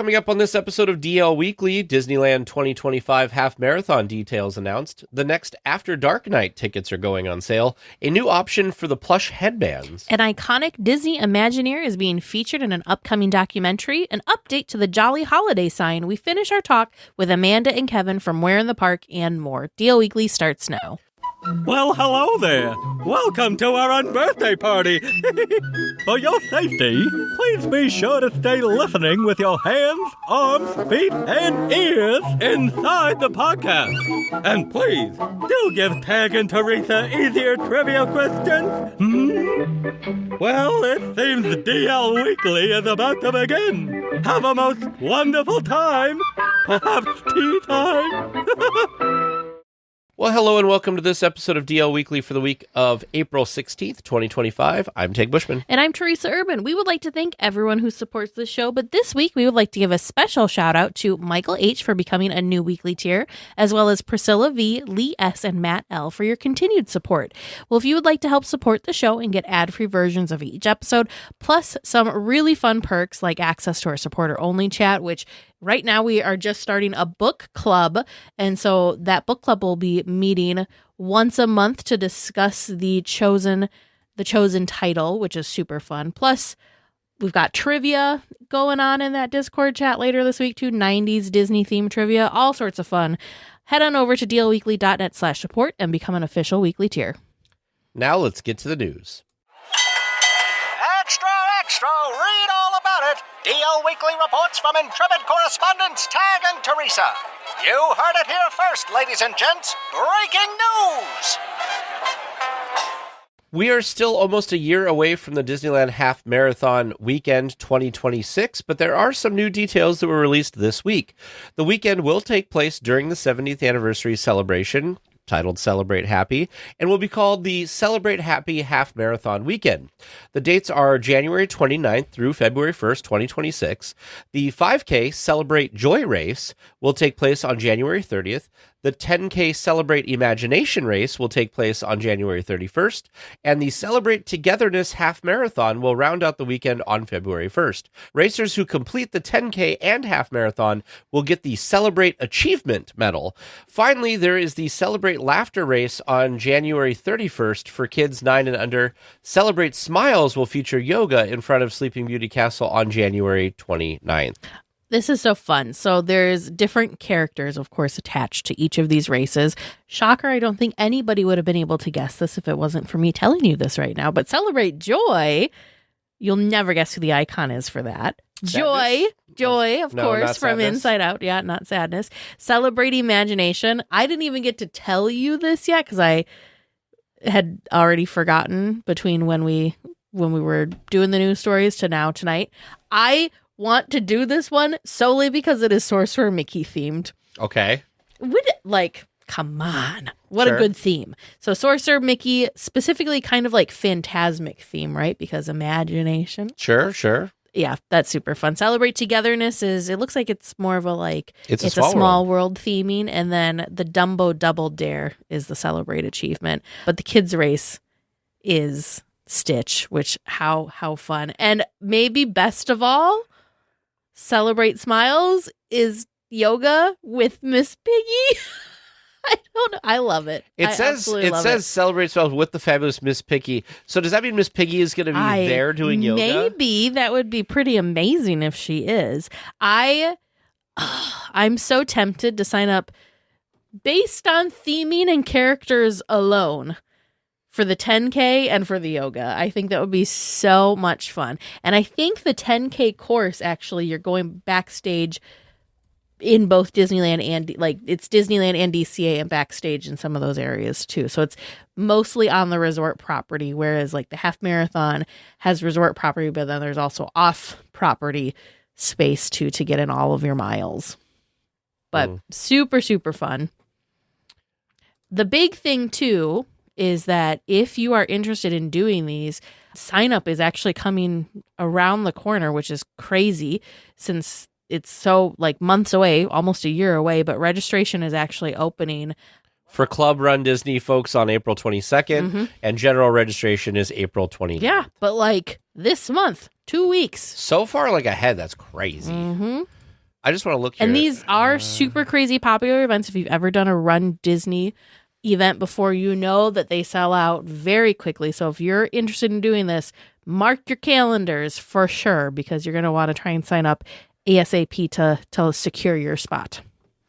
Coming up on this episode of DL Weekly, Disneyland 2025 Half Marathon details announced. The next After Dark Nite tickets are going on sale. A new option for the plush headbands. An iconic Disney Imagineer is being featured in an upcoming documentary. An update to the Jolly Holiday sign. We finish our talk with Amanda and Kevin from Where in the Park and more. DL Weekly starts now. Well, hello there. Welcome to our unbirthday party. For your safety, please be sure to stay listening with your hands, arms, feet, and ears inside the podcast. And please, do give Tag and Teresa easier trivia questions. Well, it seems DL Weekly is about to begin. Have a most wonderful time. Perhaps tea time. Well, hello and welcome to this episode of DL Weekly for the week of April 16th, 2025. I'm Tig Bushman. And I'm Teresa Urban. We would like to thank everyone who supports this show, but this week we would like to give a special shout out to Michael H. for becoming a new weekly tier, as well as Priscilla V., Lee S., and Matt L. for your continued support. Well, if you would like to help support the show and get ad-free versions of each episode, plus some really fun perks like access to our supporter-only chat, which right now we are just starting a book club, and so that book club will be meeting once a month to discuss the chosen title, which is super fun. Plus, we've got trivia going on in that Discord chat later this week too, 90s Disney themed trivia, all sorts of fun. Head on over to dlweekly.net/support and become an official weekly tier. Now let's get to the news. Extra, extra, read all about it. DL Weekly reports from intrepid correspondents Tag and Teresa. You heard it here first, ladies and gents. Breaking news! We are still almost a year away from the Disneyland Half Marathon Weekend 2026, but there are some new details that were released this week. The weekend will take place during the 70th anniversary celebration, titled Celebrate Happy, and will be called the Celebrate Happy Half Marathon Weekend. The dates are January 29th through February 1st, 2026. The 5K Celebrate Joy Race will take place on January 30th. The 10K Celebrate Imagination Race will take place on January 31st, and the Celebrate Togetherness Half Marathon will round out the weekend on February 1st. Racers who complete the 10K and Half Marathon will get the Celebrate Achievement Medal. Finally, there is the Celebrate Laughter Race on January 31st for kids 9 and under. Celebrate Smiles will feature yoga in front of Sleeping Beauty Castle on January 29th. This is so fun. So there's different characters, of course, attached to each of these races. Shocker, I don't think anybody would have been able to guess this if it wasn't for me telling you this right now. But Celebrate Joy, you'll never guess who the icon is for that. Sadness? Joy, of course, from sadness. Inside Out. Yeah, not sadness. Celebrate Imagination. I didn't even get to tell you this yet because I had already forgotten between when we were doing the news stories to now tonight. I want to do this one solely because it is Sorcerer Mickey themed. Okay. Come on. What Sure. a good theme. So Sorcerer Mickey, specifically kind of like phantasmic theme, right? Because imagination. Sure. Yeah, that's super fun. Celebrate Togetherness it looks like it's more of a It's a a small small world theming. And then the Dumbo Double Dare is the Celebrate Achievement. But the kids race is Stitch, which how fun. And maybe best of all, Celebrate Smiles is yoga with Miss Piggy. I don't know. I love it. It says Celebrate Smiles with the fabulous Miss Piggy. So does that mean Miss Piggy is going to be there doing yoga? Maybe that would be pretty amazing if she is. I'm so tempted to sign up based on theming and characters alone for the 10K and for the yoga. I think that would be so much fun. And I think the 10K course, actually, you're going backstage in both Disneyland and it's Disneyland and DCA and backstage in some of those areas too. So it's mostly on the resort property, whereas the half marathon has resort property, but then there's also off property space too to get in all of your miles. But super, super fun. The big thing too is that if you are interested in doing these, sign up is actually coming around the corner, which is crazy since it's so months away, almost a year away, but registration is actually opening for Club Run Disney folks on April 22nd, and general registration is April 29th. Yeah, but this month, 2 weeks. So far ahead, that's crazy. I just want to look here. And these are super crazy popular events. If you've ever done a Run Disney event before, you know that they sell out very quickly. So if you're interested in doing this, mark your calendars for sure, because you're going to want to try and sign up ASAP to secure your spot.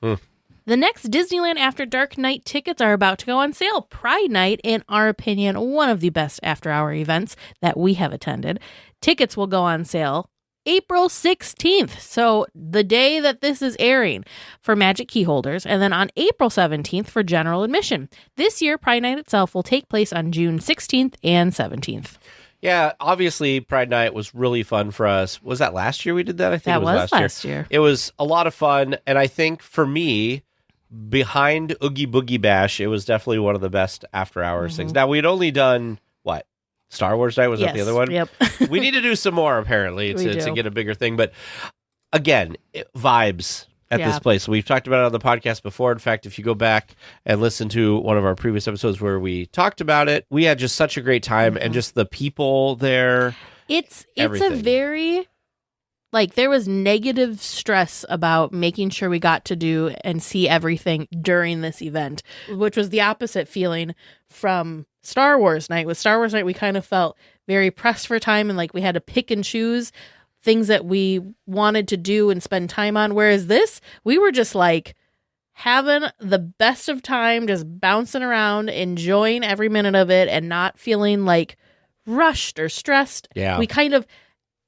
The next Disneyland After Dark Nite tickets are about to go on sale. Pride Night, in our opinion, one of the best after-hour events that we have attended. Tickets will go on sale April 16th, so the day that this is airing, for Magic Key holders, and then on April 17th for general admission. This year, Pride Night itself will take place on June 16th and 17th. Yeah, obviously, Pride Night was really fun for us. Was that last year we did that? I think That it was was last year. It was a lot of fun, and I think for me, behind Oogie Boogie Bash, it was definitely one of the best after-hours things. Now, we'd only done, what, Star Wars Night? Was that the other one? Yep. We need to do some more, apparently, to get a bigger thing. But again, vibes at this place. We've talked about it on the podcast before. In fact, if you go back and listen to one of our previous episodes where we talked about it, we had just such a great time, and just the people there. It's everything. a very, like, there was negative stress about making sure we got to do and see everything during this event, which was the opposite feeling from Star Wars Night. With Star Wars Night, we kind of felt very pressed for time, and like we had to pick and choose things that we wanted to do and spend time on. Whereas this, we were just like having the best of time, just bouncing around, enjoying every minute of it, and not feeling like rushed or stressed. Yeah. We kind of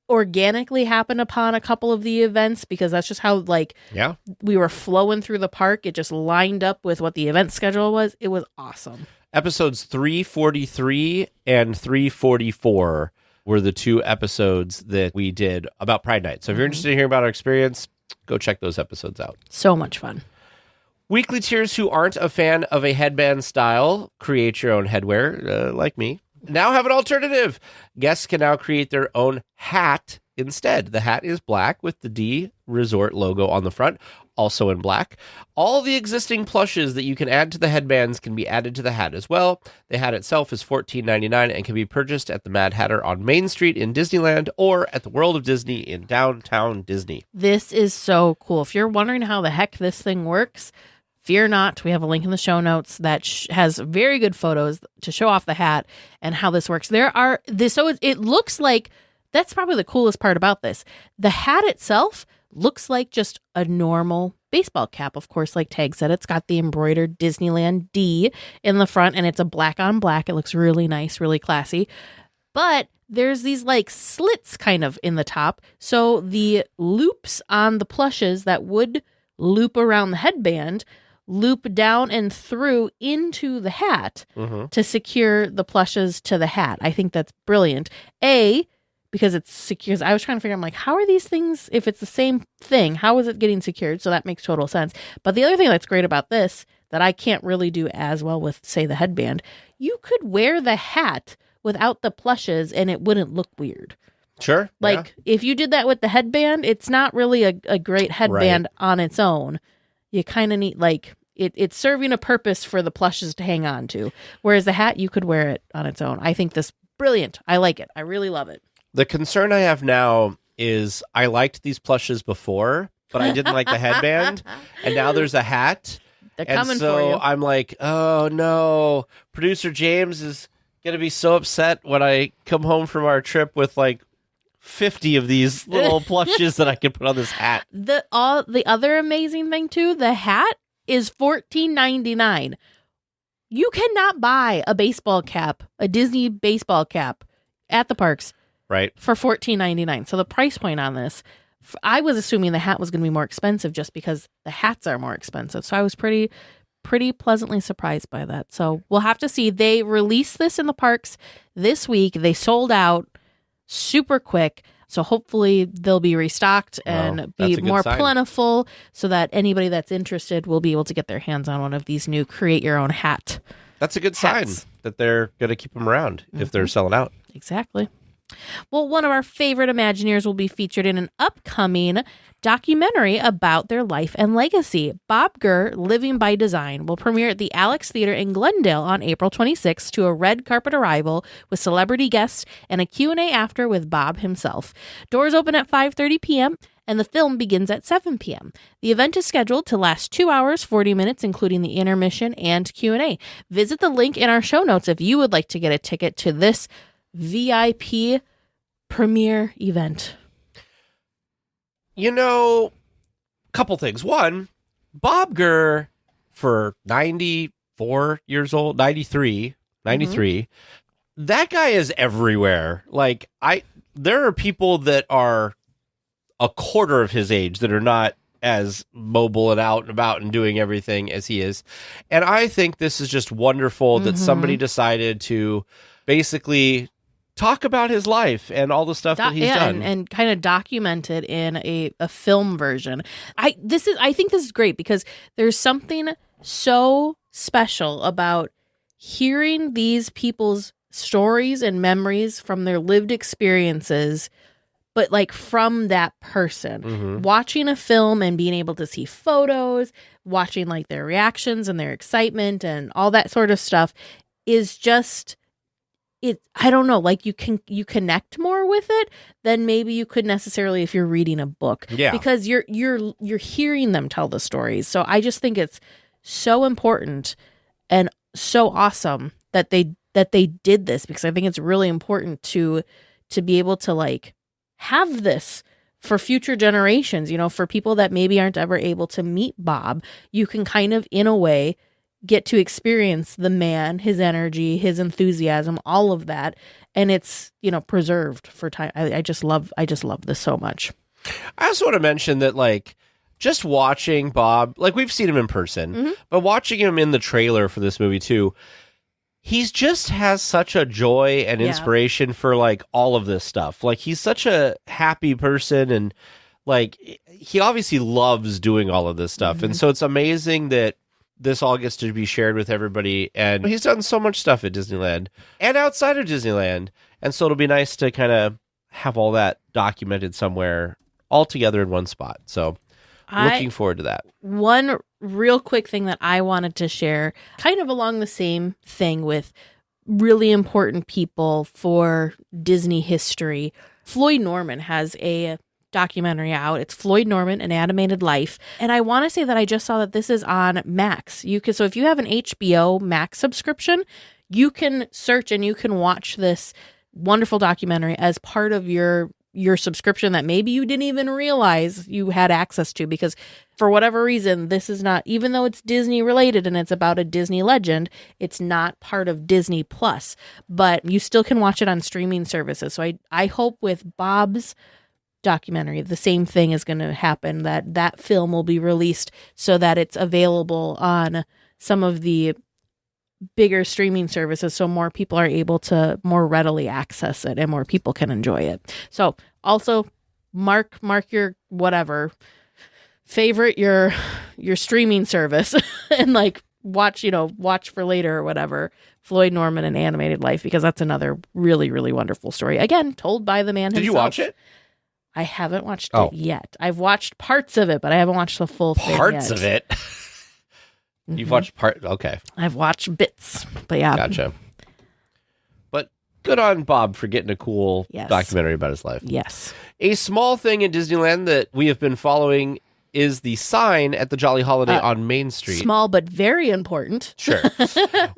organically happened upon a couple of the events because that's just how we were flowing through the park. It just lined up with what the event schedule was. It was awesome. Episodes 343 and 344 were the two episodes that we did about Pride Night. So if you're interested in hearing about our experience, go check those episodes out. So much fun. Weekly tiers who aren't a fan of a headband style, create your own headwear, like me, now have an alternative. Guests can now create their own hat instead. The hat is black with the D Resort logo on the front, also in black. All the existing plushes that you can add to the headbands can be added to the hat as well. The hat itself is $14.99 and can be purchased at the Mad Hatter on Main Street in Disneyland or at the World of Disney in downtown Disney. This is so cool. If you're wondering how the heck this thing works, fear not. We have a link in the show notes that has very good photos to show off the hat and how this works. It looks like, that's probably the coolest part about this. The hat itself looks like just a normal baseball cap. Of course, like Tag said, it's got the embroidered Disneyland D in the front, and it's a black on black. It looks really nice, really classy. But there's these like slits kind of in the top. So the loops on the plushes that would loop around the headband loop down and through into the hat to secure the plushes to the hat. I think that's brilliant. Because it's secure. I was trying to figure out, I'm like, how are these things, if it's the same thing, how is it getting secured? So that makes total sense. But the other thing that's great about this, that I can't really do as well with, say, the headband, you could wear the hat without the plushes and it wouldn't look weird. Sure. Like, if you did that with the headband, it's not really a great headband on its own. You kind of need, like, it's serving a purpose for the plushes to hang on to. Whereas the hat, you could wear it on its own. I think this brilliant. I like it. I really love it. The concern I have now is I liked these plushes before, but I didn't like the headband, and now there's a hat. They're coming for you. So I'm like, oh no, producer James is going to be so upset when I come home from our trip with like 50 of these little plushes that I can put on this hat. The other amazing thing too, the hat is $14.99. You cannot buy a baseball cap, a Disney baseball cap at the parks. Right. For $14.99. So the price point on this, I was assuming the hat was going to be more expensive just because the hats are more expensive. So I was pretty pleasantly surprised by that. So we'll have to see. They released this in the parks this week. They sold out super quick. So hopefully they'll be restocked and be more plentiful so that anybody that's interested will be able to get their hands on one of these new create your own hat. That's a good sign that they're going to keep them around if they're selling out. Exactly. Well, one of our favorite Imagineers will be featured in an upcoming documentary about their life and legacy. Bob Gurr, Living by Design, will premiere at the Alex Theater in Glendale on April 26th to a red carpet arrival with celebrity guests and a Q&A after with Bob himself. Doors open at 5:30 p.m. and the film begins at 7 p.m. The event is scheduled to last 2 hours, 40 minutes, including the intermission and Q&A. Visit the link in our show notes if you would like to get a ticket to this VIP premiere event. You know, couple things. One, Bob Gurr, for 94 years old, 93, that guy is everywhere. Like, there are people that are a quarter of his age that are not as mobile and out and about and doing everything as he is. And I think this is just wonderful that somebody decided to basically talk about his life and all the stuff that he's done. And kind of document it in a film version. I think this is great because there's something so special about hearing these people's stories and memories from their lived experiences, but like from that person. Watching a film and being able to see photos, watching like their reactions and their excitement and all that sort of stuff is just... I don't know, like you connect more with it than maybe you could necessarily if you're reading a book. Yeah. Because you're hearing them tell the stories. So I just think it's so important and so awesome that they did this, because I think it's really important to be able to like have this for future generations, you know, for people that maybe aren't ever able to meet Bob. You can kind of, in a way, get to experience the man, his energy, his enthusiasm, all of that. And it's, you know, preserved for time. I just love this so much. I also want to mention that, like, just watching Bob, like, we've seen him in person, but watching him in the trailer for this movie too, he's just has such a joy and inspiration for like all of this stuff. Like, he's such a happy person, and like, he obviously loves doing all of this stuff. And so it's amazing that this all gets to be shared with everybody. And he's done so much stuff at Disneyland and outside of Disneyland. And so it'll be nice to kind of have all that documented somewhere all together in one spot. So looking forward to that. One real quick thing that I wanted to share, kind of along the same thing with really important people for Disney history. Floyd Norman has a documentary out. It's Floyd Norman, An Animated Life. And I want to say that I just saw that this is on Max. So if you have an HBO Max subscription, you can search and you can watch this wonderful documentary as part of your subscription that maybe you didn't even realize you had access to, because for whatever reason, this is not, even though it's Disney related and it's about a Disney legend, it's not part of Disney Plus, but you still can watch it on streaming services. So I hope with Bob's documentary, the same thing is going to happen, that film will be released so that it's available on some of the bigger streaming services, so more people are able to more readily access it and more people can enjoy it. So also mark your whatever favorite your streaming service and like watch for later or whatever, Floyd Norman, An Animated Life, because that's another really, really wonderful story, again told by the man himself. Did you watch it? I haven't watched it yet. I've watched parts of it, but I haven't watched the full thing yet. Parts of it? You've watched okay. I've watched bits, but yeah. Gotcha. But good on Bob for getting a cool documentary about his life. Yes. A small thing in Disneyland that we have been following is the sign at the Jolly Holiday on Main Street. Small but very important. Sure.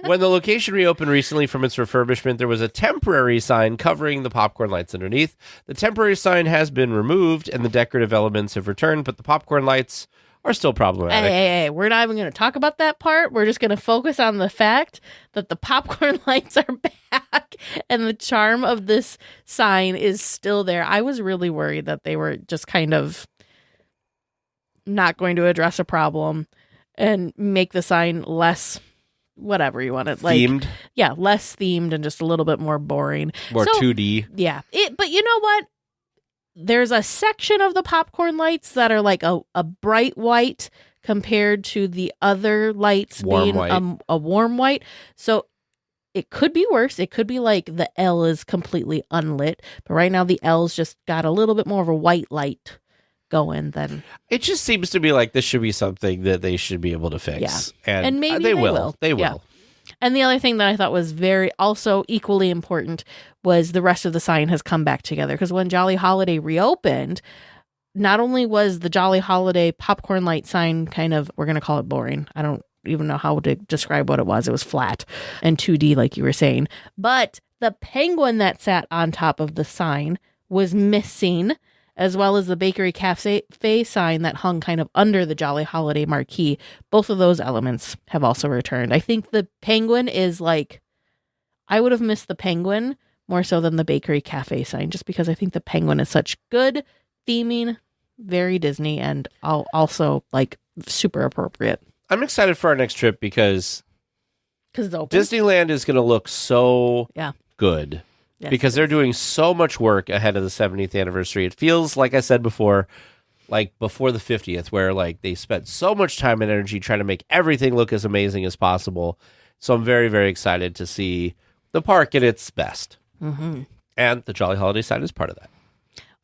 When the location reopened recently from its refurbishment, there was a temporary sign covering the popcorn lights underneath. The temporary sign has been removed and the decorative elements have returned, but the popcorn lights are still problematic. Hey, we're not even going to talk about that part. We're just going to focus on the fact that the popcorn lights are back and the charm of this sign is still there. I was really worried that they were just kind of not going to address a problem and make the sign less whatever you want it, like themed. Yeah, less themed and just a little bit more boring. More 2D. Yeah. But you know what? There's a section of the popcorn lights that are like a bright white compared to the other lights being a warm white. So it could be worse. It could be like the L is completely unlit, but right now the L's just got a little bit more of a white light going. Then it just seems to be like this should be something that they should be able to fix. Yeah. And maybe they will. They will. Yeah. And the other thing that I thought was also equally important was the rest of the sign has come back together, because when Jolly Holiday reopened, not only was the Jolly Holiday popcorn light sign kind of, we're going to call it boring. I don't even know how to describe what it was. It was flat and 2D, like you were saying. But the penguin that sat on top of the sign was missing, as well as the bakery cafe sign that hung kind of under the Jolly Holiday marquee. Both of those elements have also returned. I think the penguin is like, I would have missed the penguin more so than the bakery cafe sign, just because I think the penguin is such good theming, very Disney, and also like super appropriate. I'm excited for our next trip because it's open. Disneyland is going to look so good. Yes, because they're doing so much work ahead of the 70th anniversary. It feels, like I said before, like before the 50th, where like they spent so much time and energy trying to make everything look as amazing as possible. So I'm very, very excited to see the park at its best. Mm-hmm. And the Jolly Holiday sign is part of that.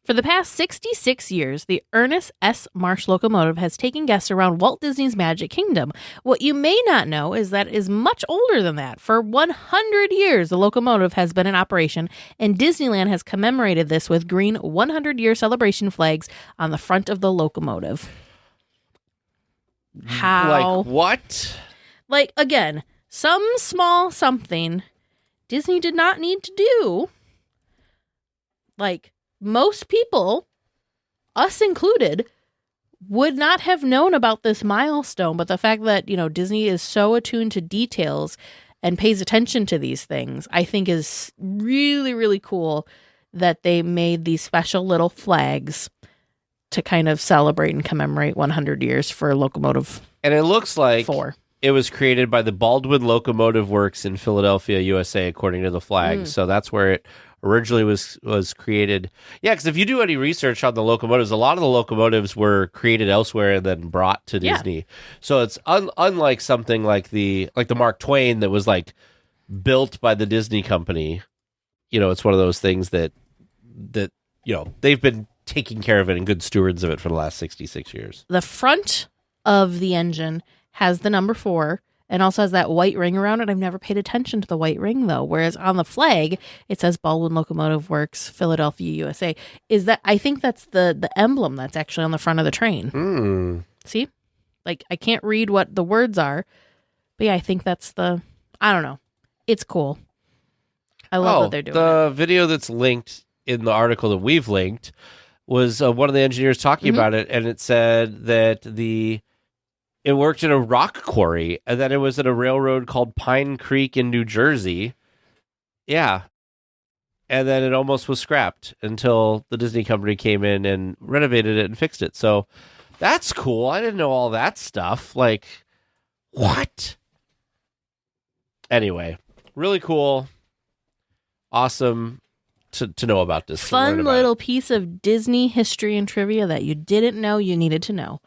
For the past 66 years, the Ernest S. Marsh locomotive has taken guests around Walt Disney's Magic Kingdom. What you may not know is that it is much older than that. For 100 years, the locomotive has been in operation, and Disneyland has commemorated this with green 100-year celebration flags on the front of the locomotive. How? Like what? Like, again, some small something Disney did not need to do. Like, most people, us included, would not have known about this milestone, but the fact that, you know, Disney is so attuned to details and pays attention to these things, I think is really, really cool that they made these special little flags to kind of celebrate and commemorate 100 years for Locomotive And it looks like 4. It was created by the Baldwin Locomotive Works in Philadelphia, USA, according to the flag. So that's where it originally was created. Yeah, because if you do any research on the locomotives, a lot of the locomotives were created elsewhere and then brought to Disney. So it's unlike something like the Mark Twain that was like built by the Disney company. You know, it's one of those things that you know, they've been taking care of it and good stewards of it for the last 66 years. The front of the engine has the number 4 and also has that white ring around it. I've never paid attention to the white ring, though. Whereas on the flag, it says Baldwin Locomotive Works, Philadelphia, USA. I think that's the emblem that's actually on the front of the train. See? Like, I can't read what the words are. But yeah, I think that's I don't know. It's cool. I love what they're doing. The video that's linked in the article that we've linked was one of the engineers talking about it, and it said that it worked in a rock quarry, and then it was at a railroad called Pine Creek in New Jersey. Yeah. And then it almost was scrapped until the Disney company came in and renovated it and fixed it. So that's cool. I didn't know all that stuff. Like, what? Anyway, really cool. Awesome to know about this. Fun little piece of Disney history and trivia that you didn't know you needed to know.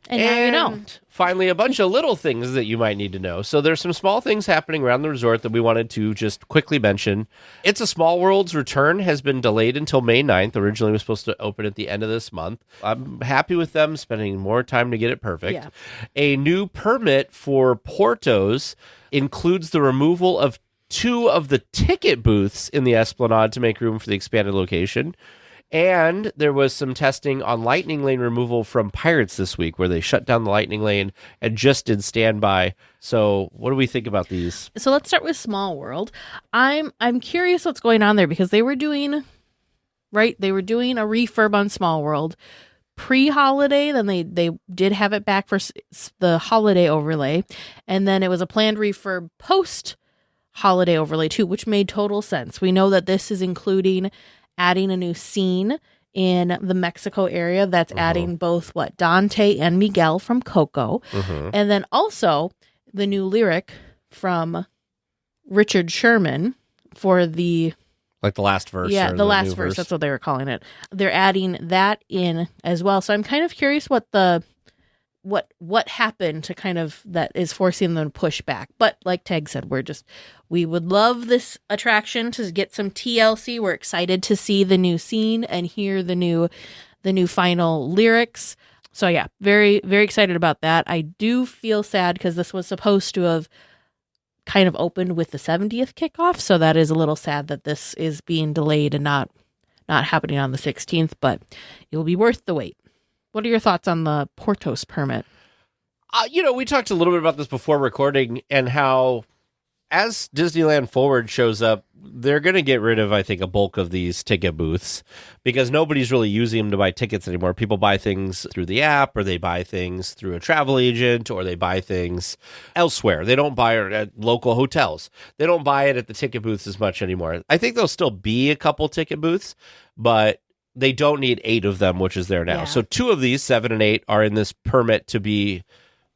And now you don't. Finally, a bunch of little things that you might need to know. So there's some small things happening around the resort that we wanted to just quickly mention. It's a Small World's return has been delayed until May 9th. Originally, it was supposed to open at the end of this month. I'm happy with them spending more time to get it perfect. Yeah. A new permit for Portos includes the removal of 2 of the ticket booths in the esplanade to make room for the expanded location. And there was some testing on Lightning Lane removal from Pirates this week, where they shut down the Lightning Lane and just did standby. So what do we think about these? So let's start with Small World. I'm curious what's going on there, because they were doing a refurb on Small World pre-holiday. Then they did have it back for the holiday overlay. And then it was a planned refurb post-holiday overlay too, which made total sense. We know that this is including adding a new scene in the Mexico area that's adding both Dante and Miguel from Coco, and then also the new lyric from Richard Sherman for the last verse. Yeah, the last verse. That's what they were calling it. They're adding that in as well. So I'm kind of curious what happened to kind of that is forcing them to push back. But like Tag said, we would love this attraction to get some TLC. We're excited to see the new scene and hear the new final lyrics. So yeah, very, very excited about that. I do feel sad because this was supposed to have kind of opened with the 70th kickoff. So that is a little sad that this is being delayed and not not happening on the 16th, but it will be worth the wait. What are your thoughts on the Porto's permit? We talked a little bit about this before recording, and how as Disneyland Forward shows up, they're going to get rid of, I think, a bulk of these ticket booths because nobody's really using them to buy tickets anymore. People buy things through the app, or they buy things through a travel agent, or they buy things elsewhere. They don't buy it at local hotels. They don't buy it at the ticket booths as much anymore. I think there'll still be a couple ticket booths, but they don't need 8 of them, which is there now. Yeah. So 2 of these, 7 and 8, are in this permit to be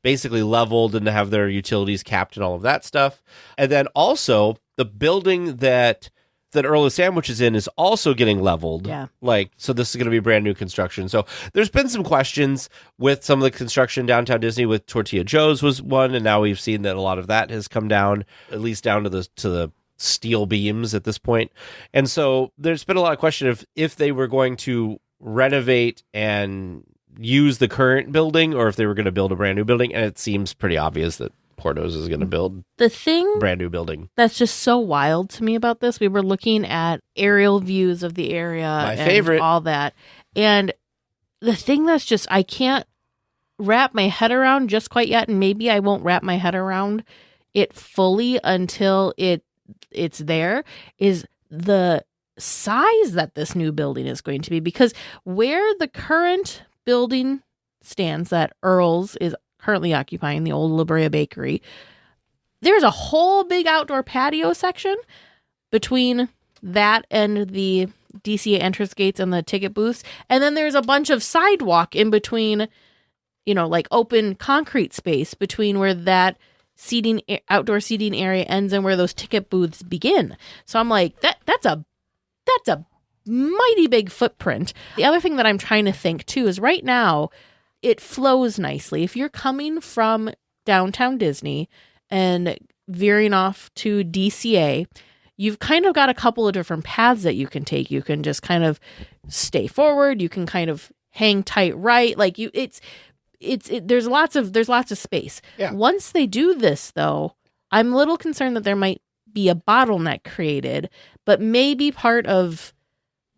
basically leveled and to have their utilities capped and all of that stuff. And then also the building that Earl of Sandwich is in is also getting leveled. Yeah. So this is going to be brand new construction. So there's been some questions with some of the construction downtown Disney. With Tortilla Joe's was one, and now we've seen that a lot of that has come down, at least down to the steel beams at this point. And so there's been a lot of question if they were going to renovate and use the current building, or if they were going to build a brand new building. And it seems pretty obvious that Porto's is going to build the thing brand new building. That's just so wild to me about this. We were looking at aerial views of the area, My and favorite, all that. And the thing that's just, I can't wrap my head around just quite yet, and maybe I won't wrap my head around it fully until it's there, is the size that this new building is going to be. Because where the current building stands that Earl's is currently occupying, the old La Brea Bakery, there's a whole big outdoor patio section between that and the DCA entrance gates and the ticket booths. And then there's a bunch of sidewalk in between, open concrete space between where that outdoor seating area ends and where those ticket booths begin. So I'm like, that's a mighty big footprint. The other thing that I'm trying to think too is right now it flows nicely. If you're coming from downtown Disney and veering off to DCA, you've kind of got a couple of different paths that you can take. You can just kind of stay forward. You can kind of hang tight right. There's lots of space. Yeah. Once they do this, though, I'm a little concerned that there might be a bottleneck created, but maybe part of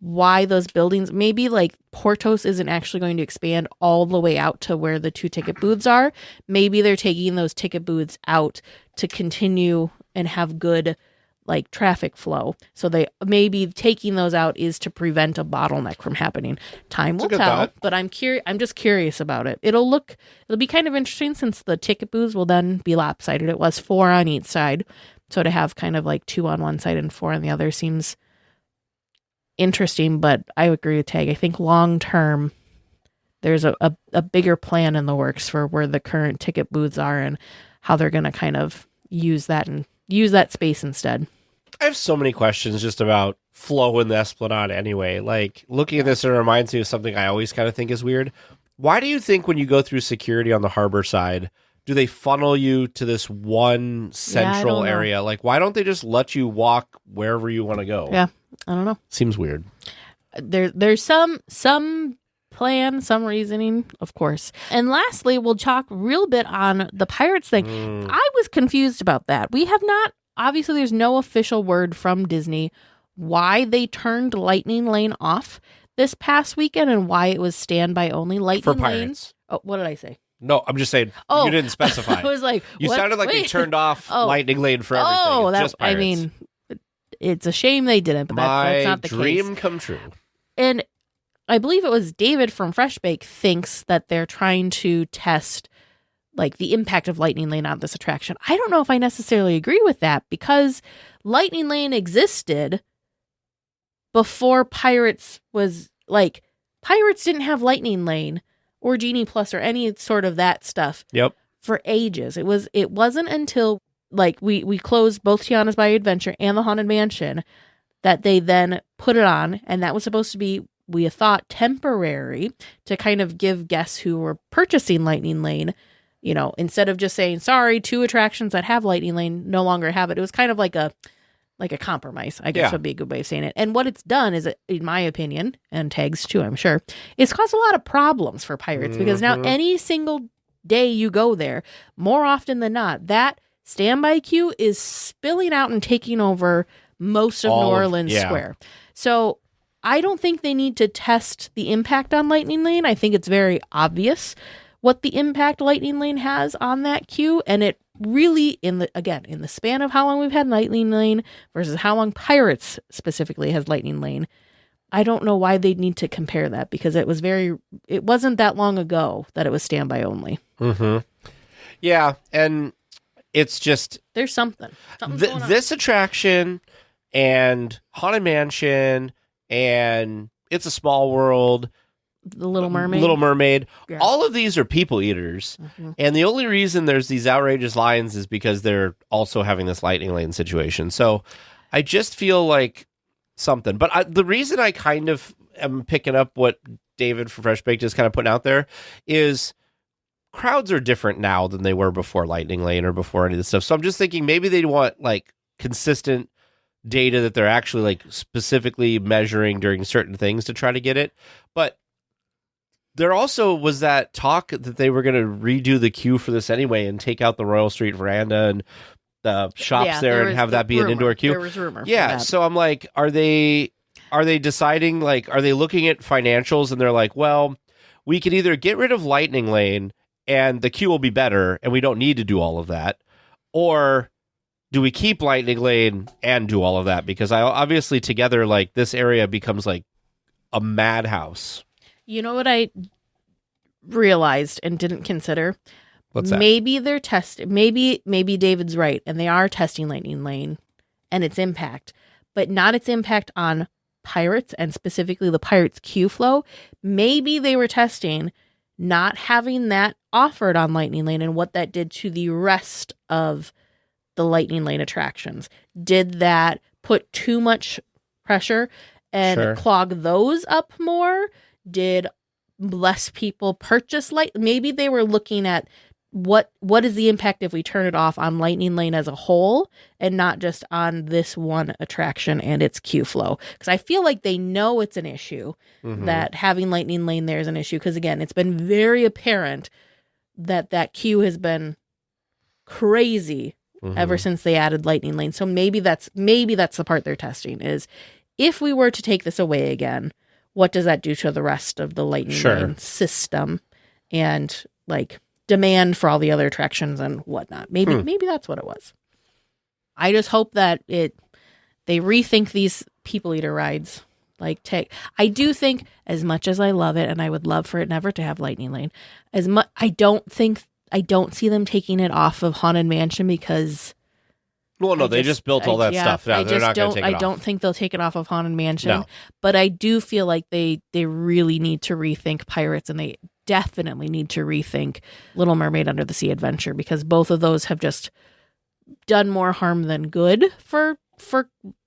why those buildings, maybe Porto's isn't actually going to expand all the way out to where the 2 ticket booths are. Maybe they're taking those ticket booths out to continue and have good traffic flow. So they maybe taking those out is to prevent a bottleneck from happening. Time will tell, thought. but I'm just curious about it. It'll be kind of interesting since the ticket booths will then be lopsided. It was 4 on each side. So to have kind of 2 on one side and 4 on the other seems interesting, but I agree with Tag. I think long term, there's a bigger plan in the works for where the current ticket booths are and how they're going to kind of use that space instead. I have so many questions just about flow in the Esplanade anyway. Looking at this, it reminds me of something I always kind of think is weird. Why do you think when you go through security on the harbor side, do they funnel you to this one central area? Why don't they just let you walk wherever you want to go? Yeah, I don't know. Seems weird. There's some plan, some reasoning, of course. And lastly, we'll talk real bit on the Pirates thing. I was confused about that. We have not, obviously there's no official word from Disney why they turned Lightning Lane off this past weekend and why it was standby only. Lightning For Pirates. Lane. Oh, what did I say? No, I'm just saying, you didn't specify. I was like, you what? sounded like they turned off Lightning Lane for everything. Oh, it's just Pirates. It's a shame they didn't, but that's not the case. My dream come true. And I believe it was David from Fresh Bake thinks that they're trying to test the impact of Lightning Lane on this attraction. I don't know if I necessarily agree with that because Lightning Lane existed before Pirates was Pirates didn't have Lightning Lane or Genie Plus or any sort of that stuff. Yep. For ages. It wasn't until we closed both Tiana's Bayou Adventure and the Haunted Mansion that they then put it on, and that was supposed to be, we thought, temporary to kind of give guests who were purchasing Lightning Lane, instead of just saying, sorry, 2 attractions that have Lightning Lane no longer have it. It was kind of like a compromise, I guess would be a good way of saying it. And what it's done is, in my opinion, and Tags too, I'm sure, it's caused a lot of problems for Pirates because now any single day you go there, more often than not, that standby queue is spilling out and taking over most of New Orleans Square. So I don't think they need to test the impact on Lightning Lane. I think it's very obvious what the impact Lightning Lane has on that queue, and it really, in the span of how long we've had Lightning Lane versus how long Pirates specifically has Lightning Lane, I don't know why they'd need to compare that, because it wasn't that long ago that it was standby only. Mm-hmm. Yeah, and it's just... There's something. Something's going on. This attraction and Haunted Mansion and It's a Small World... The Little Mermaid. Yeah. All of these are people eaters. Mm-hmm. And the only reason there's these outrageous lines is because they're also having this Lightning Lane situation. So I just feel like something. But the reason I kind of am picking up what David from Fresh Baked is kind of putting out there is crowds are different now than they were before Lightning Lane or before any of this stuff. So I'm just thinking maybe they want like consistent data that they're actually like specifically measuring during certain things to try to get it. But there also was that talk that they were going to redo the queue for this anyway and take out the Royal Street veranda and the shops there and have that be an indoor queue. There was rumor. Yeah, so I'm like, are they deciding, like, are they looking at financials and they're like, well, we could either get rid of Lightning Lane and the queue will be better and we don't need to do all of that, or do we keep Lightning Lane and do all of that? Because obviously together, like, this area becomes like a madhouse. You know what I realized and didn't consider? What's that? Maybe they're testing. Maybe David's right, and they are testing Lightning Lane and its impact, but not its impact on Pirates and specifically the Pirates queue flow. Maybe they were testing not having that offered on Lightning Lane and what that did to the rest of the Lightning Lane attractions. Did that put too much pressure and clog those up more? Did less people purchase maybe they were looking at what is the impact if we turn it off on Lightning Lane as a whole and not just on this one attraction and its queue flow, because I feel like they know it's an issue, that having Lightning Lane there is an issue, because again, it's been very apparent that queue has been crazy ever since they added Lightning Lane. So maybe that's the part they're testing, is if we were to take this away again, what does that do to the rest of the Lightning Lane system and like demand for all the other attractions and whatnot? Maybe that's what it was. I just hope that they rethink these people eater rides. I do think, as much as I love it, and I would love for it never to have Lightning Lane, I don't see them taking it off of Haunted Mansion, because they just built all that stuff. No, they're not going to take it off. I don't think they'll take it off of Haunted Mansion. But I do feel like they really need to rethink Pirates, and they definitely need to rethink Little Mermaid Under the Sea Adventure, because both of those have just done more harm than good for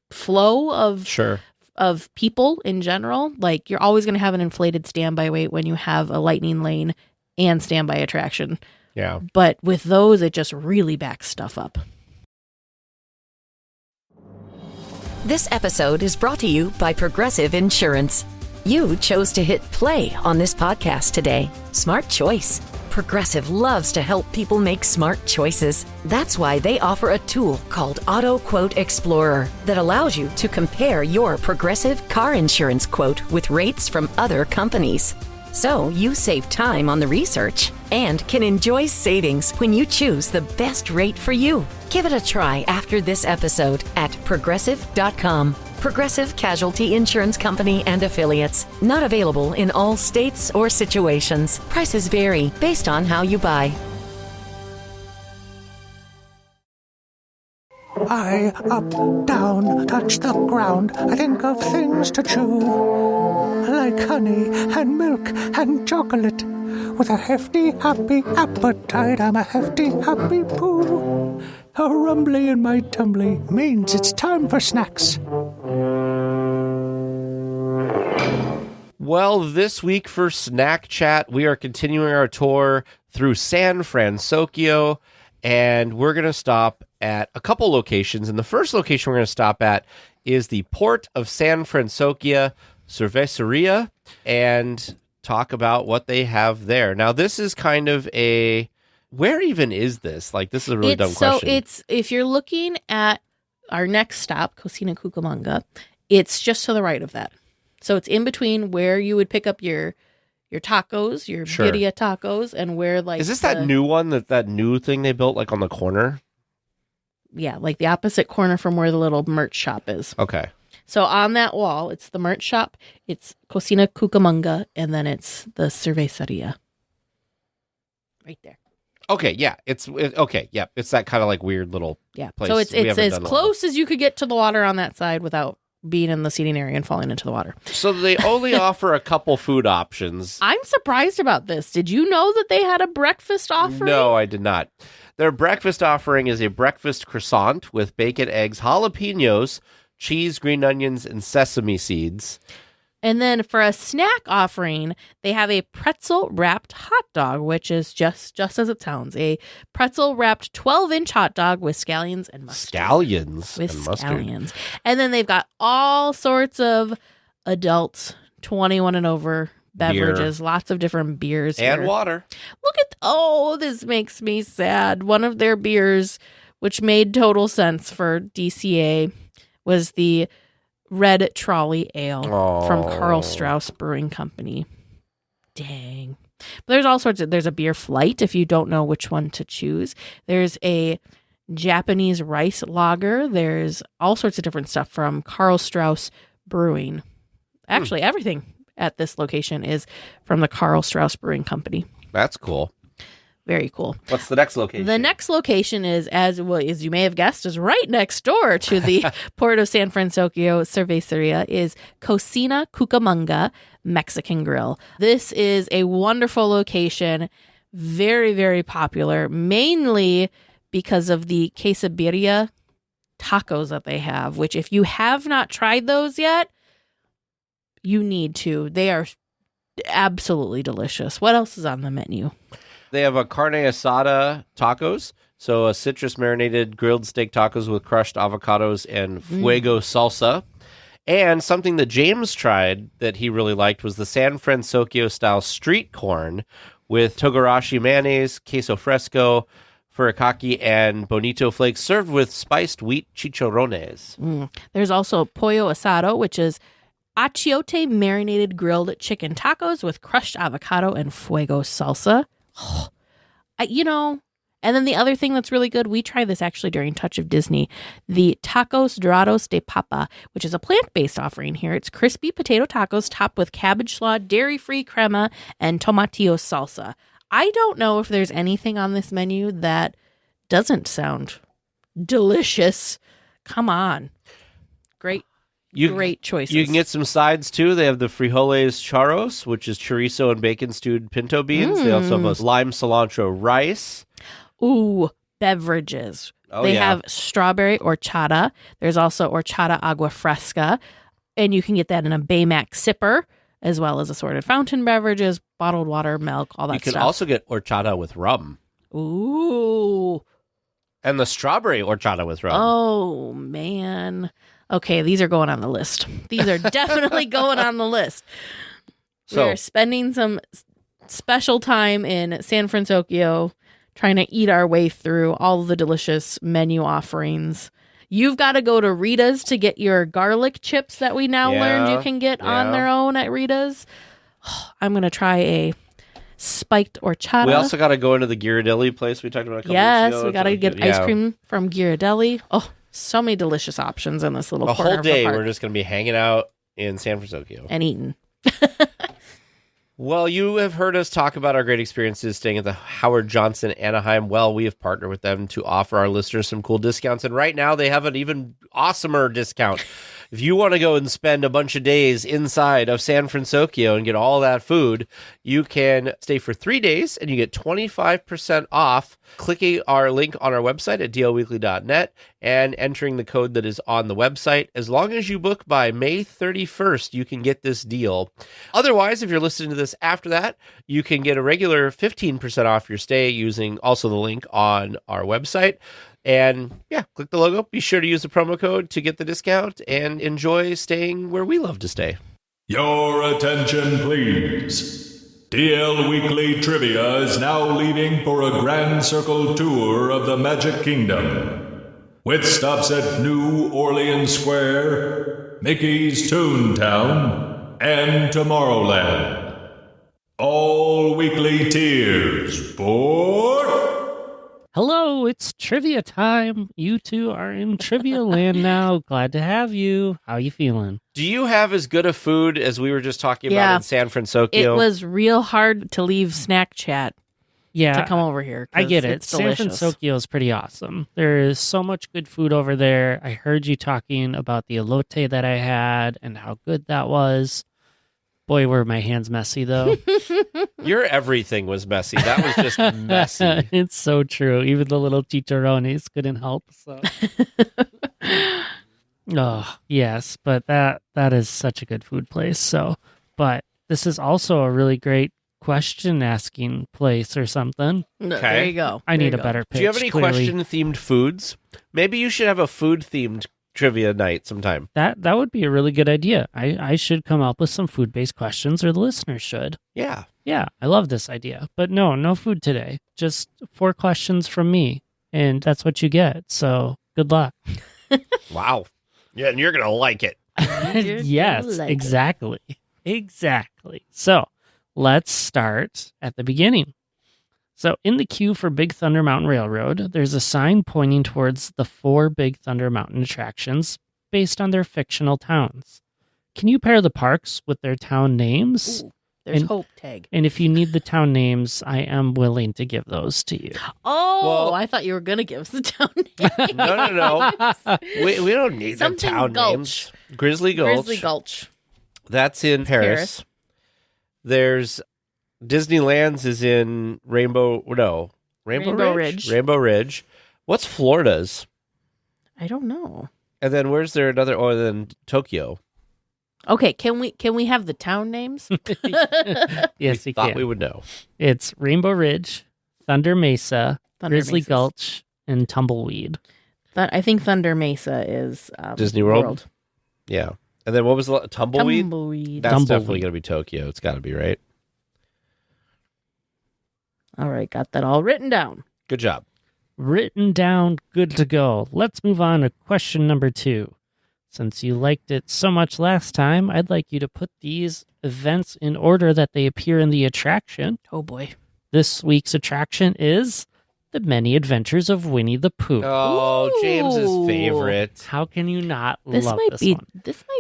flow of people in general. Like, you're always going to have an inflated standby wait when you have a Lightning Lane and standby attraction. Yeah. But with those, it just really backs stuff up. This episode is brought to you by Progressive Insurance. You chose to hit play on this podcast today. Smart choice. Progressive loves to help people make smart choices. That's why they offer a tool called Auto Quote Explorer that allows you to compare your Progressive car insurance quote with rates from other companies. So you save time on the research and can enjoy savings when you choose the best rate for you. Give it a try after this episode at Progressive.com. Progressive Casualty Insurance Company and Affiliates. Not available in all states or situations. Prices vary based on how you buy. I up, down, touch the ground. I think of things to chew, like honey and milk and chocolate. With a hefty, happy appetite, I'm a hefty, happy poo. A rumbly in my tumbly means it's time for snacks. Well, this week for SnackChat, we are continuing our tour through San Francisco, and we're going to stop at a couple locations. And the first location we're going to stop at is the Port of San Francisco Cerveceria, and talk about what they have there. Now, this is kind of where even is this? Like, this is a really dumb question. So if you're looking at our next stop, Cocina Cucamonga, it's just to the right of that. So it's in between where you would pick up your tacos, your birria tacos, and where like is this that new one that new thing they built like on the corner? Yeah, like the opposite corner from where the little merch shop is. Okay. So on that wall, it's the merch shop, it's Cocina Cucamonga, and then it's the cerveceria. Right there. Okay, yeah. It's that kind of like weird little place. So it's as close as you could get to the water on that side without being in the seating area and falling into the water. So they only offer a couple food options. I'm surprised about this. Did you know that they had a breakfast offering? No, I did not. Their breakfast offering is a breakfast croissant with bacon, eggs, jalapenos, cheese, green onions, and sesame seeds. And then for a snack offering, they have a pretzel-wrapped hot dog, which is just as it sounds. A pretzel-wrapped 12-inch hot dog with scallions and mustard. Scallions. And then they've got all sorts of adults, 21 and over, beverages, lots of different beers and here. Water. Look at, this makes me sad. One of their beers, which made total sense for DCA, was the Red Trolley Ale from Karl Strauss Brewing Company. Dang. But there's all sorts of, there's a beer flight if you don't know which one to choose. There's a Japanese rice lager. There's all sorts of different stuff from Karl Strauss Brewing. Actually, everything at this location is from the Karl Strauss Brewing Company. That's cool. Very cool. What's the next location? The next location is, as you may have guessed, is right next door to the Porto San Francisco Cerveceria, is Cocina Cucamonga Mexican Grill. This is a wonderful location, very, very popular, mainly because of the quesabirria tacos that they have, which if you have not tried those yet, you need to. They are absolutely delicious. What else is on the menu? They have a carne asada tacos, so a citrus marinated grilled steak tacos with crushed avocados and fuego salsa. And something that James tried that he really liked was the San Francisco style street corn with togarashi mayonnaise, queso fresco, furikake, and bonito flakes served with spiced wheat chicharrones. There's also pollo asado, which is achiote marinated grilled chicken tacos with crushed avocado and fuego salsa. And then the other thing that's really good, we tried this actually during Touch of Disney, the Tacos Dorados de Papa, which is a plant-based offering here. It's crispy potato tacos topped with cabbage slaw, dairy-free crema, and tomatillo salsa. I don't know if there's anything on this menu that doesn't sound delicious. Come on. Great choices. You can get some sides, too. They have the frijoles charros, which is chorizo and bacon stewed pinto beans. They also have a lime cilantro rice. Ooh, beverages. They have strawberry horchata. There's also horchata agua fresca. And you can get that in a Baymax sipper, as well as assorted fountain beverages, bottled water, milk, all that stuff. You can also get horchata with rum. Ooh. And the strawberry horchata with rum. Oh, man. Okay, these are going on the list. These are definitely going on the list. So, we're spending some special time in San Francisco trying to eat our way through all the delicious menu offerings. You've got to go to Rita's to get your garlic chips that we now learned you can get on their own at Rita's. I'm going to try a spiked horchata. We also got to go into the Ghirardelli place we talked about a couple weeks ago. Yes, we got to get ice cream from Ghirardelli. Oh, so many delicious options in this little corner. A whole day of the park. we're just going to be hanging out in San Francisco. And eating. Well, you have heard us talk about our great experiences staying at the Howard Johnson Anaheim. Well, we have partnered with them to offer our listeners some cool discounts. And right now they have an even awesomer discount. If you want to go and spend a bunch of days inside of San Francisco and get all that food, you can stay for 3 days and you get 25% off clicking our link on our website at DLWeekly.net and entering the code that is on the website. As long as you book by May 31st, you can get this deal. Otherwise, if you're listening to this after that, you can get a regular 15% off your stay using also the link on our website. And yeah, click the logo. Be sure to use the promo code to get the discount and enjoy staying where we love to stay. Your attention, please. DL Weekly Trivia is now leaving for a Grand Circle tour of the Magic Kingdom, with stops at New Orleans Square, Mickey's Toontown, and Tomorrowland. All weekly tiers for... Hello, it's trivia time. You two are in Trivia Land now. Glad to have you. How you feeling? Do you have as good a food as we were just talking about in San Francisco? It was real hard to leave SnackChat to come over here. I get it. It's delicious. San Francisco is pretty awesome. There is so much good food over there. I heard you talking about the elote that I had and how good that was. Boy, were my hands messy, though. Your everything was messy. That was just messy. It's so true. Even the little chicharrones couldn't help. So. Oh, yes, but that is such a good food place. So, but this is also a really great question asking place or something. Okay. There you go. I need a better pitch. Do you have any question-themed foods? Maybe you should have a food-themed trivia night sometime. That would be a really good idea. I should come up with some food-based questions, or the listeners should. Yeah. Yeah, I love this idea. But no food today. Just 4 questions from me, and that's what you get. So good luck. Wow. Yeah, and you're going to like it. Yes, exactly. Exactly. So let's start at the beginning. So in the queue for Big Thunder Mountain Railroad, there's a sign pointing towards the 4 Big Thunder Mountain attractions based on their fictional towns. Can you pair the parks with their town names? Ooh, there's Hope Tag. And if you need the town names, I am willing to give those to you. Oh, Well, I thought you were going to give us the town name. No. We don't need the Something town Gulch. names. Grizzly Gulch. Grizzly Gulch. That's in Paris. There's Disneyland's is in Rainbow Ridge. Rainbow Ridge. What's Florida's? I don't know. And then where's there another? Oh, then Tokyo. Okay, can we have the town names? Yes, we you thought can. we would know. It's Rainbow Ridge, Thunder Mesa, Grizzly Mesas. Gulch, and Tumbleweed. I think Thunder Mesa is Disney World? Yeah. And then what was the Tumbleweed? Tumbleweed. That's Tumbleweed. definitely going to be Tokyo. It's got to be, right? All right, got that all written down. Good job. Written down, good to go. Let's move on to question number 2. Since you liked it so much last time, I'd like you to put these events in order that they appear in the attraction. Oh boy. This week's attraction is The Many Adventures of Winnie the Pooh. Oh, Ooh. James's favorite. How can you not This love might this be one?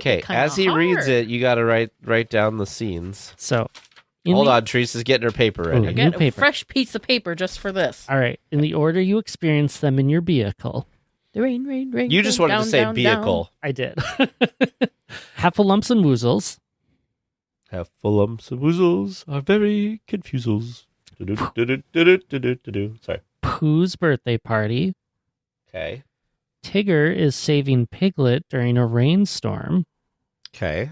Okay, kinda as he hard. reads it, you got to write down the scenes. So, Hold on, Teresa's getting her paper ready. Ooh. Get New a paper. fresh piece of paper just for this. All right, in the order you experience them in your vehicle. The rain. You just wanted down, to say down, vehicle. I did. Heffalumps and Woozles. Heffalumps and woozles are very confusals. Sorry. Pooh's birthday party. Okay. Tigger is saving Piglet during a rainstorm. Okay.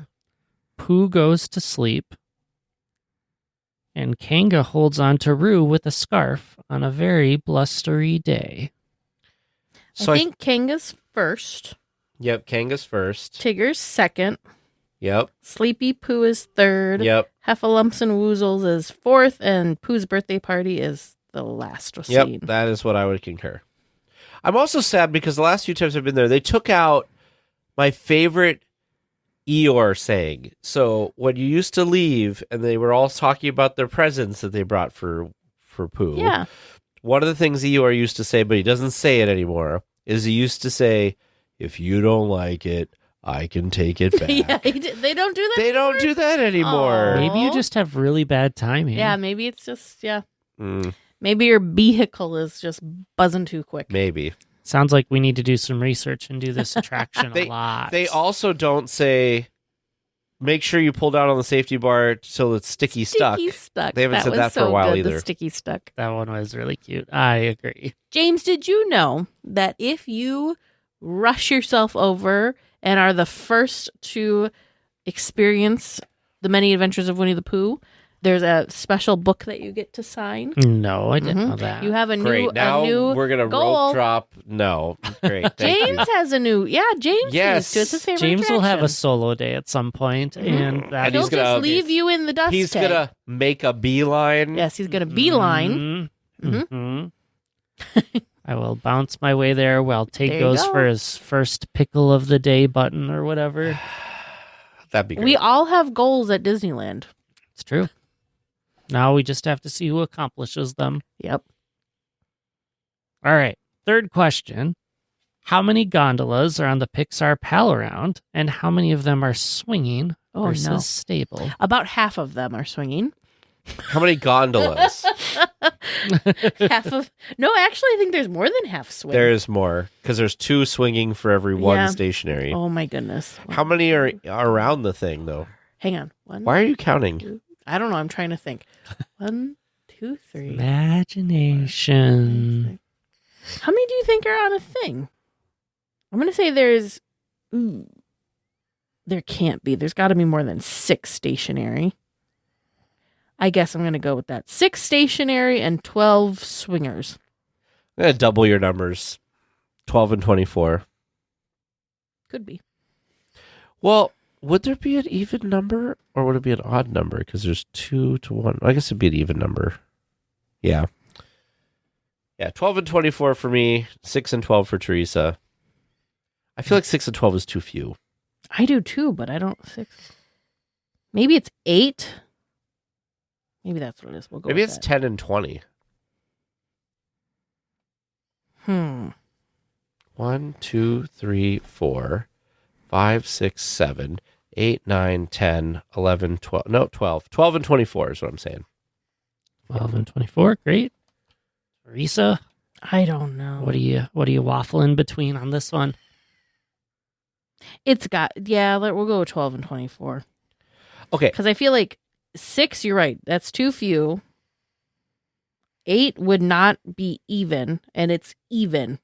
Pooh goes to sleep. And Kanga holds on to Roo with a scarf on a very blustery day. So I think Kanga's first. Yep, Kanga's first. Tigger's second. Yep. Sleepy Pooh is third. Yep. Heffalumps and Woozles is fourth. And Pooh's birthday party is the last scene. Yep, that is what I would concur. I'm also sad because the last few times I've been there, they took out my favorite Eeyore saying. So when you used to leave and they were all talking about their presents that they brought for Pooh. Yeah. One of the things Eeyore used to say, but he doesn't say it anymore, is he used to say, "If you don't like it, I can take it back." Yeah, they don't do that. They don't do that anymore. Aw. Maybe you just have really bad timing. Yeah, maybe it's just, Mm, maybe your vehicle is just buzzing too quick. maybe. Sounds like we need to do some research and do this attraction a lot. They also don't say, make sure you pull down on the safety bar till it's sticky stuck. Sticky stuck. They haven't said was that for so a while good, either. The sticky stuck. That one was really cute. I agree. James, did you know that if you rush yourself over and are the first to experience the many adventures of Winnie the Pooh, there's a special book that you get to sign? No, I didn't Mhm. know that. You have a Great. Now a new we're going to goal. rope drop. No. Great. Thank James you. has a new, James Yes. used to. It's his favorite James will have a attraction. solo day at some point, and that And He'll he's gonna- just leave you in the dust He's tank. going to make a beeline. Yes, he's going to beeline. Mhm. Mhm. Mhm. I will bounce my way there while Tig There you goes go. for his first pickle of the day button or whatever. That'd be great. We all have goals at Disneyland. It's true. Now we just have to see who accomplishes them. Yep. All right. Third question. How many gondolas are on the Pixar Pal Around, and how many of them are swinging versus stable? About half of them are swinging. How many gondolas? Half of... No, actually, I think there's more than half swing. There is more, because there's 2 swinging for every one stationary. Oh, my goodness. How many are around the thing, though? Hang on. 1, Why are you counting? 2, I don't know. I'm trying to think. 1, 2, 3. Imagination. 4, 5, 6. How many do you think are on a thing? I'm going to say there's... there can't be. There's got to be more than 6 stationary. I guess I'm going to go with that. 6 stationary and 12 swingers. I'm going to double your numbers. 12 and 24. Could be. Well, would there be an even number, or would it be an odd number? Because there's 2 to 1. I guess it'd be an even number. Yeah. Yeah, 12 and 24 for me. 6 and 12 for Teresa. I feel like 6 and 12 is too few. I do too, but I don't... 6. Maybe it's 8. Maybe that's what it is. We'll go Maybe with it's that. 10 and 20. 1, 2, 3, 4, 5, 6, 7, 8, 9, 10, 11, 12. No, 12. 12 and 24 is what I'm saying. 12 and 24. Great. Teresa, I don't know. what are you waffling between on this one? It's got... Yeah, we'll go with 12 and 24. Okay. Because I feel like 6, you're right. That's too few. 8 would not be even, and it's even.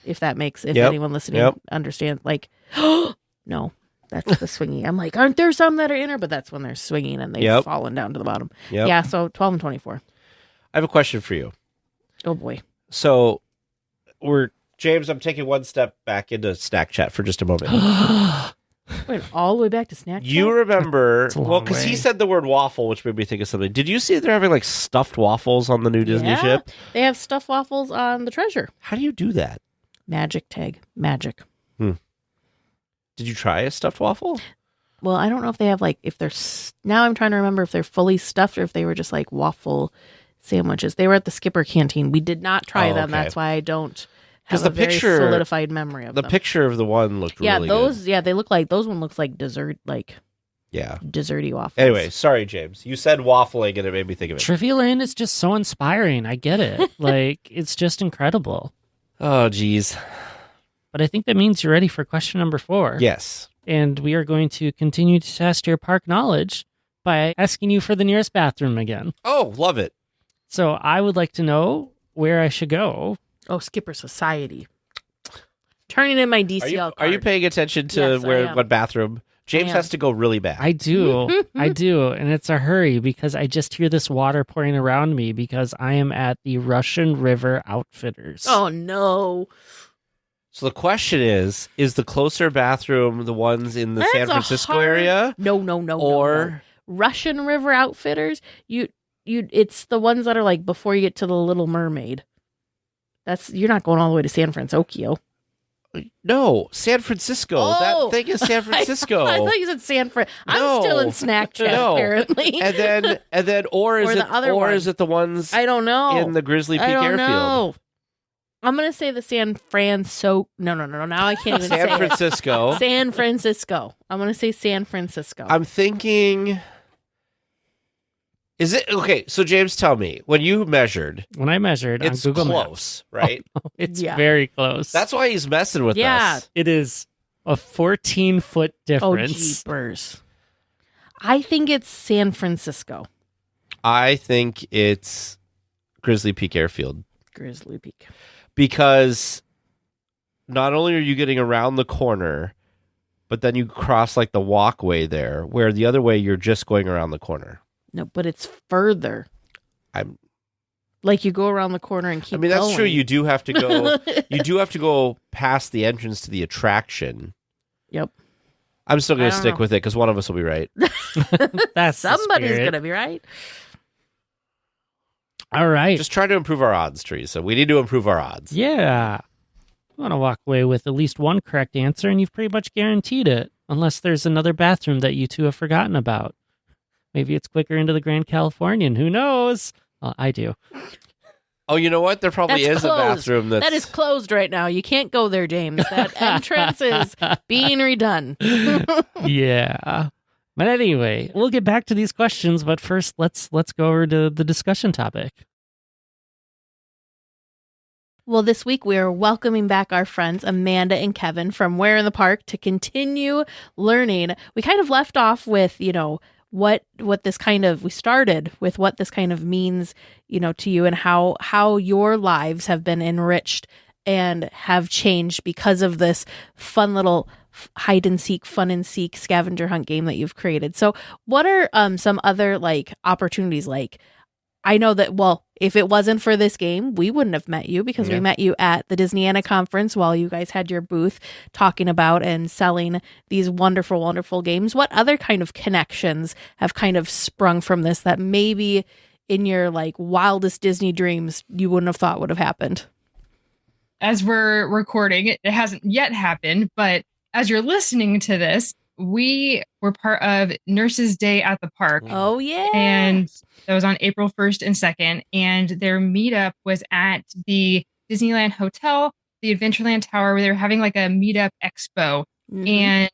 If that makes... If anyone listening understands. Like, no, that's the swinging. I'm like, aren't there some that are inner? But that's when they're swinging and they've fallen down to the bottom. Yep. Yeah, so 12 and 24. I have a question for you. Oh, boy. So, James, I'm taking one step back into SnackChat for just a moment. Wait, all the way back to SnackChat? You remember, well, because way. he said the word waffle, which made me think of something. Did you see they're having like stuffed waffles on the new Disney ship? They have stuffed waffles on the Treasure. How do you do that? Magic tag. Magic. Did you try a stuffed waffle? Well, I don't know if they have like, if they're, now I'm trying to remember if they're fully stuffed or if they were just like waffle sandwiches. They were at the Skipper Canteen. We did not try them. Okay. That's why I don't have a very solidified memory of them. The picture of the one looked really good. They look like, those one looks like dessert, like desserty waffles. Anyway, sorry, James. You said waffling and it made me think of it. Trivia Land is just so inspiring. I get it. Like, it's just incredible. Oh, geez. But I think that means you're ready for question number 4. Yes. And we are going to continue to test your park knowledge by asking you for the nearest bathroom again. Oh, love it. So I would like to know where I should go. Oh, Skipper Society. Turning in my DCL card. Are you paying attention to what bathroom? James has to go really bad. I do. I do. And it's a hurry because I just hear this water pouring around me because I am at the Russian River Outfitters. Oh, no. So the question is the closer bathroom the ones in the San Francisco area? No. Or Russian River Outfitters? It's the ones that are like before you get to the Little Mermaid. You're not going all the way to San Francisco. No, San Francisco. Oh, that thing is San Francisco. I thought you said San Fran. I'm still in SnackChat apparently. And then or is it the ones I don't know in the Grizzly Peak I don't Airfield? know. I'm gonna say the San Francisco. No. Now I can't even say San Francisco. San Francisco. I'm gonna say San Francisco. I'm thinking. Is it okay? So James, tell me when you measured. When I measured, it's on Google close, Maps, right? It's very close. That's why he's messing with us. It is a 14-foot difference. Oh, jeepers! I think it's San Francisco. I think it's Grizzly Peak Airfield. Grizzly Peak. Because not only are you getting around the corner, but then you cross like the walkway there, where the other way you're just going around the corner. No, but it's further. Like you go around the corner and keep going. That's true. You do have to go. You do have to go past the entrance to the attraction. Yep. I'm still going to stick with it because one of us will be right. Somebody's going to be right. All right. Just try to improve our odds, Teresa. We need to improve our odds. Yeah. You want to walk away with at least one correct answer, and you've pretty much guaranteed it. Unless there's another bathroom that you two have forgotten about. Maybe it's quicker into the Grand Californian. Who knows? Well, I do. Oh, you know what? There probably That's is closed. a bathroom That is closed right now. You can't go there, James. That entrance is being redone. Yeah. But anyway, we'll get back to these questions, but first let's go over to the discussion topic. Well, this week we are welcoming back our friends Amanda and Kevin from Where in the Park to continue learning. We kind of left off with, what this kind of, we started with what this kind of means, to you and how your lives have been enriched and have changed because of this fun little hide and seek, fun and seek scavenger hunt game that you've created. So what are some other opportunities? I know that, if it wasn't for this game, we wouldn't have met you because we met you at the Disneyana conference while you guys had your booth talking about and selling these wonderful, wonderful games. What other kind of connections have kind of sprung from this that maybe in your wildest Disney dreams you wouldn't have thought would have happened? As we're recording, it hasn't yet happened, but as you're listening to this, we were part of Nurses Day at the Park. Oh, yeah. And that was on April 1st and 2nd. And their meetup was at the Disneyland Hotel, the Adventureland Tower, where they were having a meetup expo. Mm-hmm. And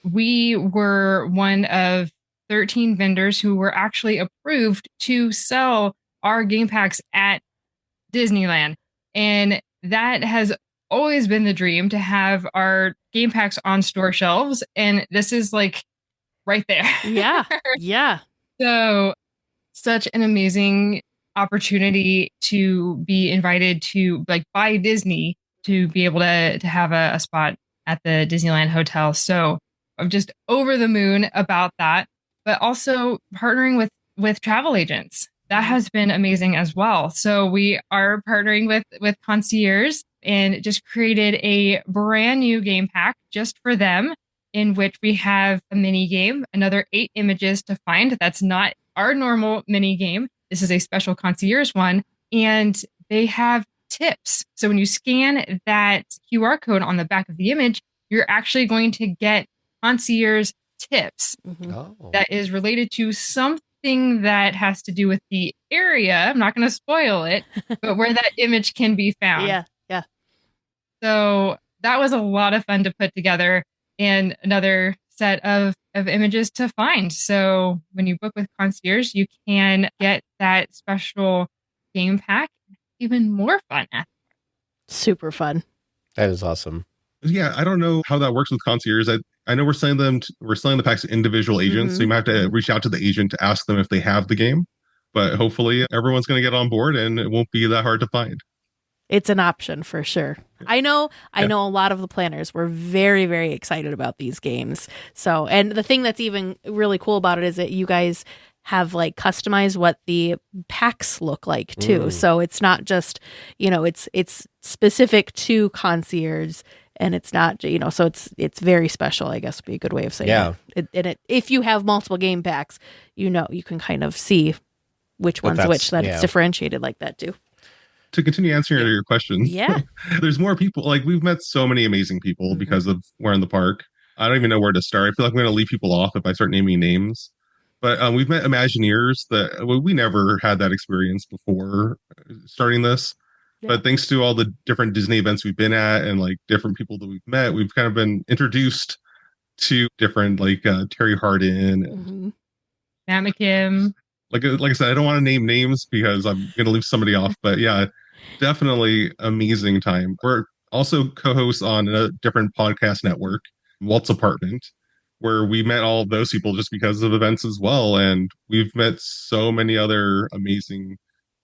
we were one of 13 vendors who were actually approved to sell our game packs at Disneyland. And that has always been the dream, to have our game packs on store shelves, and this is right there. Yeah. So such an amazing opportunity to be invited to by Disney to be able to have a spot at the Disneyland Hotel. So I'm just over the moon about that, but also partnering with travel agents. That has been amazing as well. So we are partnering with Concierge and just created a brand new game pack just for them, in which we have a mini game, another 8 images to find. That's not our normal mini game. This is a special Concierge one. And they have tips. So when you scan that QR code on the back of the image, you're actually going to get Concierge tips that is related to something that has to do with the area. I'm not going to spoil it, but where that image can be found. Yeah. So that was a lot of fun to put together, and another set of images to find. So when you book with Concierge, you can get that special game pack. Even more fun. Super fun. That is awesome. Yeah, I don't know how that works with Concierge. I know we're selling the packs to individual agents, so you might have to reach out to the agent to ask them if they have the game. But hopefully everyone's going to get on board and it won't be that hard to find. It's an option for sure. I know a lot of the planners were very, very excited about these games. So, and the thing that's even really cool about it is that you guys have customized what the packs look like too. So it's not just, it's specific to Concierge, and it's not, so it's very special, I guess would be a good way of saying it. If you have multiple game packs, you can kind of see which one's which, that it's differentiated like that too. To continue answering your questions, there's more people. We've met so many amazing people because of Where in the Park. I don't even know where to start. I feel like I'm going to leave people off if I start naming names. But we've met Imagineers that we never had that experience before starting this. Yeah. But thanks to all the different Disney events we've been at and different people that we've met, we've kind of been introduced to different Terry Hardin and Matt McKim. Like I said, I don't want to name names because I'm going to leave somebody off. But yeah, definitely amazing time. We're also co-hosts on a different podcast network, Walt's Apartment, where we met all of those people just because of events as well. And we've met so many other amazing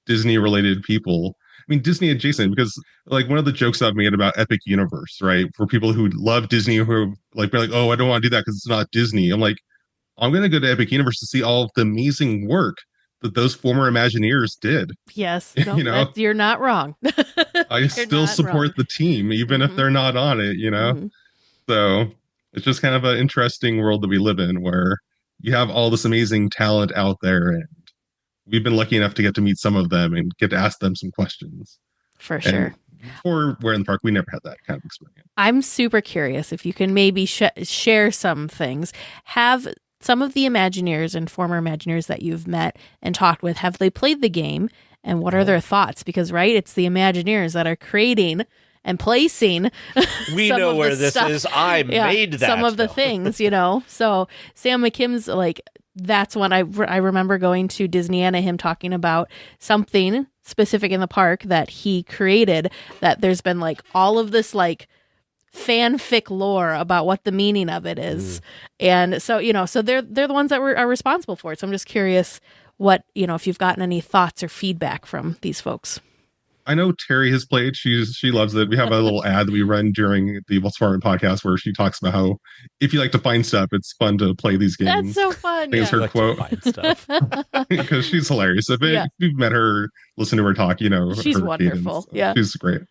Disney-related people. I mean, Disney adjacent, because one of the jokes I've made about Epic Universe, right? For people who love Disney, who are oh, I don't want to do that because it's not Disney. I'm I'm going to go to Epic Universe to see all of the amazing work that those former Imagineers did. Yes. No, you're not wrong. I still support the team, even if they're not on it, So it's just kind of an interesting world that we live in where you have all this amazing talent out there. And we've been lucky enough to get to meet some of them and get to ask them some questions. For sure. And before we're in the park, we never had that kind of experience. I'm super curious if you can maybe share some things. Have some of the Imagineers and former Imagineers that you've met and talked with, have they played the game? And what are their thoughts? Because, right, it's the Imagineers that are creating and placing. We know where this is. I made that. Some of the things, you know. So Sam McKim's like, that's when I remember going to Disney and him talking about something specific in the park that he created, that there's been like all of this like fanfic lore about what the meaning of it is. And so, you know, so they're the ones that are responsible for it. So I'm just curious what, you know, if you've gotten any thoughts or feedback from these folks. I know Terry has played. She loves it. We have a little ad that we run during the What's Farming podcast where she talks about how if you like to find stuff, it's fun to play these games. That's so fun. I think it's her quote. Because she's hilarious. If you've met her, listen to her talk, you know. She's wonderful. Cadence. She's great.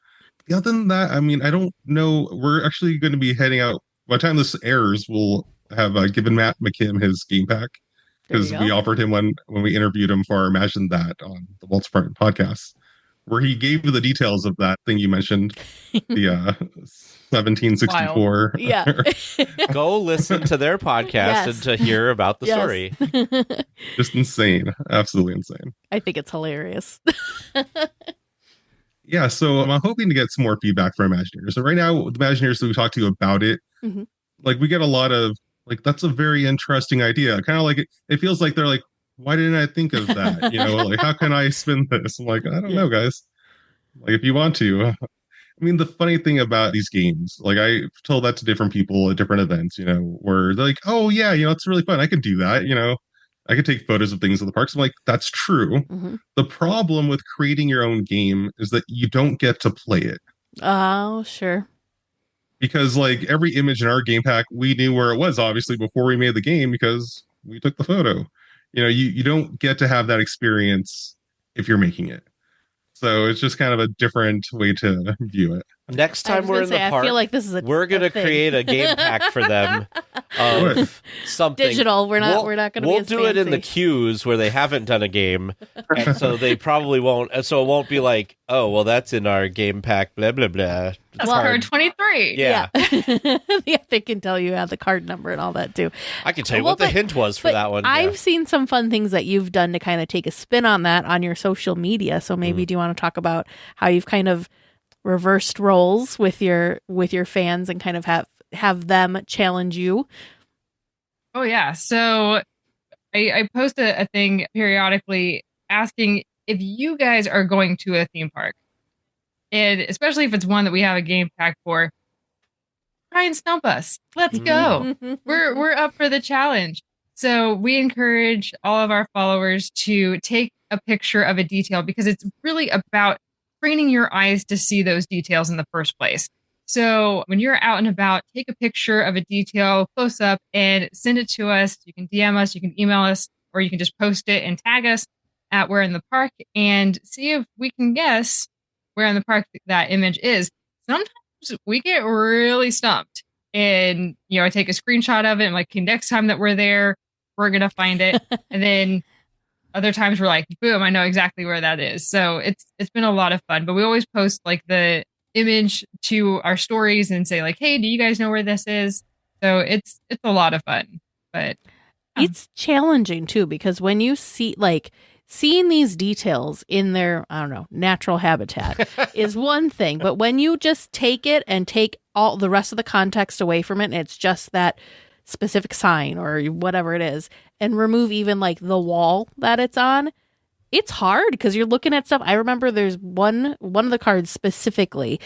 Other than that, I mean, I don't know. We're actually going to be heading out. By the time this airs, we'll have given Matt McKim his game pack. Because we offered him one when we interviewed him for Imagine That on the Walt's Apartment podcast, where he gave you the details of that thing you mentioned, the 1764. Yeah. Go listen to their podcast and to hear about the story. Just insane. Absolutely insane. I think it's hilarious. Yeah, so I'm hoping to get some more feedback from Imagineers. So right now, the Imagineers that we talked to about it, like we get a lot of, like, that's a very interesting idea. Kind of like it feels like they're like, why didn't I think of that? You know, like, how can I spin this? I'm like, I don't know, guys. Like, if you want to. I mean, the funny thing about these games, like, I told that to different people at different events, you know, where they're like, oh, yeah, you know, it's really fun. I could do that, you know. I could take photos of things in the parks. I'm like, that's true. The problem with creating your own game is that you don't get to play it. Oh, sure. Because, like, every image in our game pack, we knew where it was, obviously, before we made the game because we took the photo. You know, you don't get to have that experience if you're making it. So it's just kind of a different way to view it. Next time we're in the park, I feel like this is we're going to create a game pack for them of something. Digital. We're not going to be We'll as do it in fancy. the queues where they haven't done a game. And so they probably won't. And so it won't be like, oh, well, that's in our game pack, blah, blah, blah. That's card 23. Yeah. They can tell you the card number and all that too. I can tell you what the hint was for that one. I've seen some fun things that you've done to kind of take a spin on that on your social media. So maybe do you want to talk about how you've kind of reversed roles with your fans and kind of have them challenge you? Oh yeah. So I post a thing periodically asking if you guys are going to a theme park, and especially if it's one that we have a game pack for, try and stump us. Let's go. We're up for the challenge. So we encourage all of our followers to take a picture of a detail because it's really about training your eyes to see those details in the first place. So when you're out and about, take a picture of a detail close up and send it to us. You can DM us, you can email us, or you can just post it and tag us at Where in the Park and see if we can guess where in the park that image is. Sometimes we get really stumped and, you know, I take a screenshot of it and like, okay, next time that we're there, we're going to find it. And then other times we're like, boom, I know exactly where that is. So it's been a lot of fun, but we always post like the image to our stories and say like, hey, do you guys know where this is? So it's a lot of fun, but it's challenging too, because when you see like seeing these details in their, I don't know, natural habitat is one thing, but when you just take it and take all the rest of the context away from it, and it's just that specific sign or whatever it is, and remove even like the wall that it's on, it's hard because you're looking at stuff. I remember there's one of the cards specifically,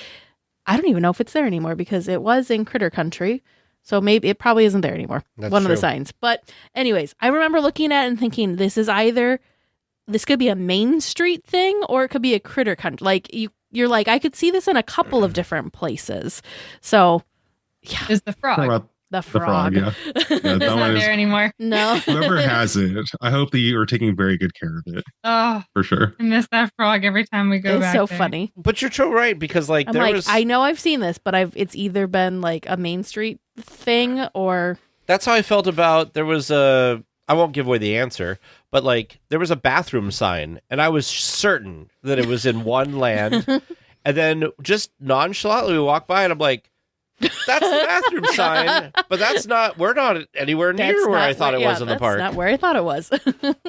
I don't even know if it's there anymore because it was in Critter Country. So maybe it probably isn't there anymore. That's one true. Of the signs. But anyways, I remember looking at it and thinking this could be a Main Street thing or it could be a Critter Country. Like you're like, I could see this in a couple of different places. So yeah. Is the frog. The frog. Yeah. It's not there anymore. No. Whoever has it, I hope that you are taking very good care of it. Oh, for sure. I miss that frog every time we go back. It's so there. funny. But you're so right because like I know I've seen this, but it's either been like a Main Street thing or that's how I felt about there was I won't give away the answer, but like there was a bathroom sign and I was certain that it was in one land. And then just nonchalantly we walk by and I'm like, that's the bathroom sign, but we're not anywhere near where I thought it was in the park. That's not where I thought it was.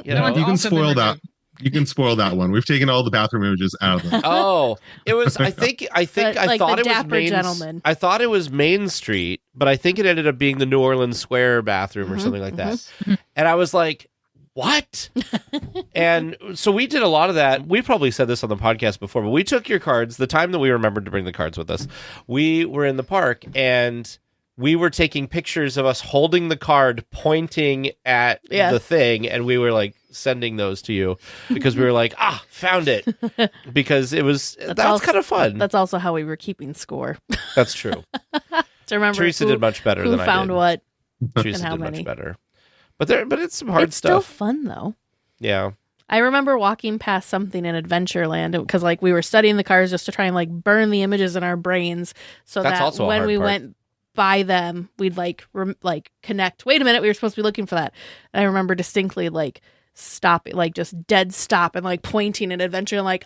You can spoil that. You can spoil that one. We've taken all the bathroom images out of them. Oh, it was. I thought it was gentleman. I thought it was Main Street, but I think it ended up being the New Orleans Square bathroom or something like that. And I was like, what? And so we did a lot of that. We probably said this on the podcast before, but we took your cards. The time that we remembered to bring the cards with us, we were in the park and we were taking pictures of us holding the card, pointing at the thing, and we were like sending those to you because we were like, found it. Because it was that's kind of fun. That's also how we were keeping score. That's true. To remember Teresa did much better than I did. Who found what? Teresa did much better. But it's some hard stuff. It's still fun though. Yeah. I remember walking past something in Adventureland because like we were studying the cars just to try and like burn the images in our brains so that's that also when we part. went by them, we'd like connect. Wait a minute, we were supposed to be looking for that. And I remember distinctly like stopping, like just dead stop and like pointing in Adventure and like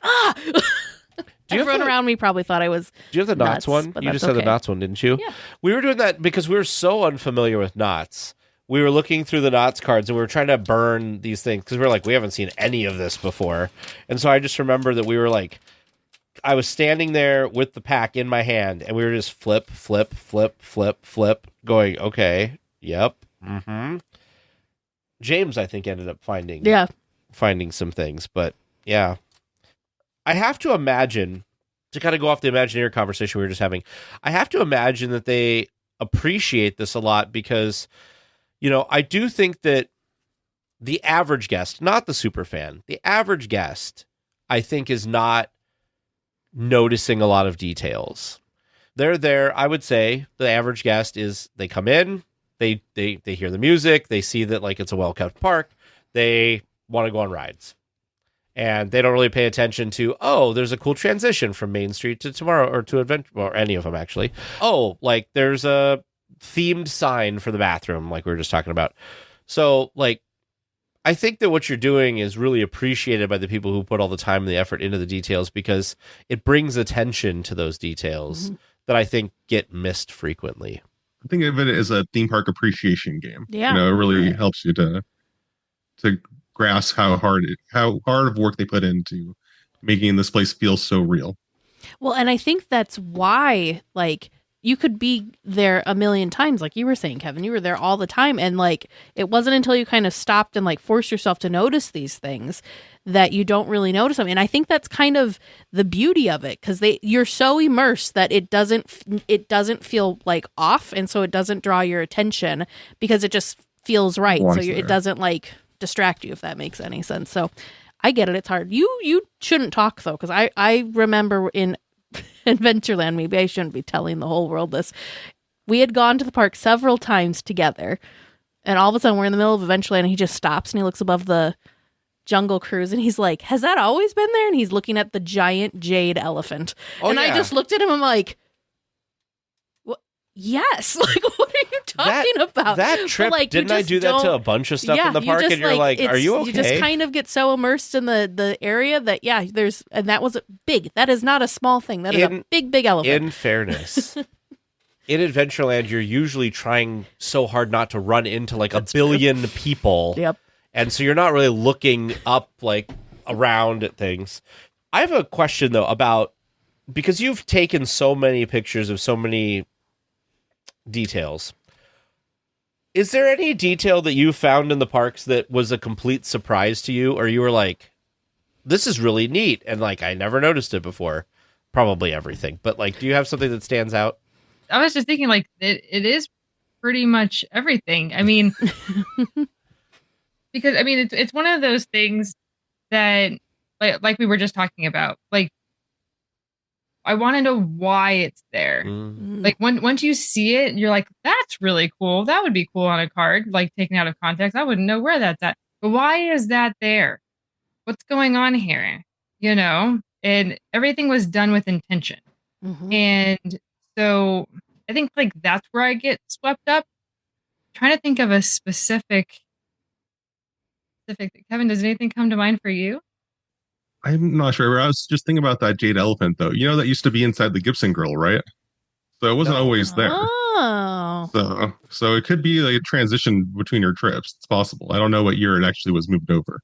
Everyone around me probably thought I was. Do you have the knots one? You just had the knots one, didn't you? Yeah. We were doing that because we were so unfamiliar with knots. We were looking through the knots cards and we were trying to burn these things because we were like, we haven't seen any of this before. And so I just remember that we were like, I was standing there with the pack in my hand and we were just flip, flip, flip, flip, flip, going, okay, yep, mm-hmm. James, I think, ended up finding some things, but yeah. I have to imagine, to kind of go off the Imagineer conversation we were just having, I have to imagine that they appreciate this a lot because, you know, I do think that the average guest, not the super fan, the average guest, I think is not noticing a lot of details. They're there, I would say, the average guest is, they come in, they hear the music, they see that like it's a well-kept park, they want to go on rides. And they don't really pay attention to, oh, there's a cool transition from Main Street to Tomorrow or to Adventure, or any of them actually. Oh, like there's a themed sign for the bathroom, like we were just talking about. So, like, I think that what you're doing is really appreciated by the people who put all the time and the effort into the details because it brings attention to those details that I think get missed frequently. I think of it as a theme park appreciation game. Yeah, you know, it really helps you to grasp how hard of work they put into making this place feel so real. Well, and I think that's why, like, you could be there a million times, like you were saying, Kevin. You were there all the time, and like it wasn't until you kind of stopped and like forced yourself to notice these things that you don't really notice them. And I think that's kind of the beauty of it because you're so immersed that it doesn't feel like off, and so it doesn't draw your attention because it just feels right. So it doesn't like distract you, if that makes any sense. So I get it. It's hard. You shouldn't talk though, because I remember in Adventureland, maybe I shouldn't be telling the whole world this. We had gone to the park several times together, and all of a sudden we're in the middle of Adventureland, and he just stops and he looks above the Jungle Cruise, and he's like, "Has that always been there?" And he's looking at the giant jade elephant, and I just looked at him. I'm like, yes, like what are you talking about? That trip, like, didn't I do that to a bunch of stuff in the park? And you're like, are you okay? You just kind of get so immersed in the area that and that was big. That is not a small thing. That is a big elephant. In fairness, in Adventureland, you're usually trying so hard not to run into like a billion people. Yep. And so you're not really looking up like around at things. I have a question though about, because you've taken so many pictures of so many details. Is there any detail that you found in the parks that was a complete surprise to you, or you were like, this is really neat, and like I never noticed it before? Probably everything, but like, do you have something that stands out? I was just thinking, like, it is pretty much everything. I mean, because I mean, it's one of those things that, like we were just talking about, like, I want to know why it's there. Mm-hmm. Like once you see it, you're like, that's really cool. That would be cool on a card, like taken out of context. I wouldn't know where that's at. But why is that there? What's going on here? You know, and everything was done with intention. Mm-hmm. And so I think like that's where I get swept up. I'm trying to think of a specific. Kevin, does anything come to mind for you? I'm not sure. I was just thinking about that jade elephant, though. You know, that used to be inside the Gibson girl, right? So it wasn't always there. Oh. So it could be a transition between your trips. It's possible. I don't know what year it actually was moved over.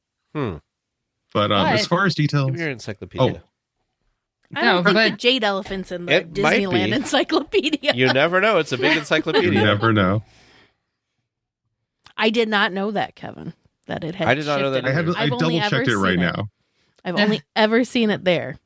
But as far as details... Give me your encyclopedia. I don't think the jade elephant's in the Disneyland encyclopedia. You never know. It's a big encyclopedia. You never know. I did not know that, Kevin. That it had I did not know that. I double-checked it right now. I've only ever seen it there.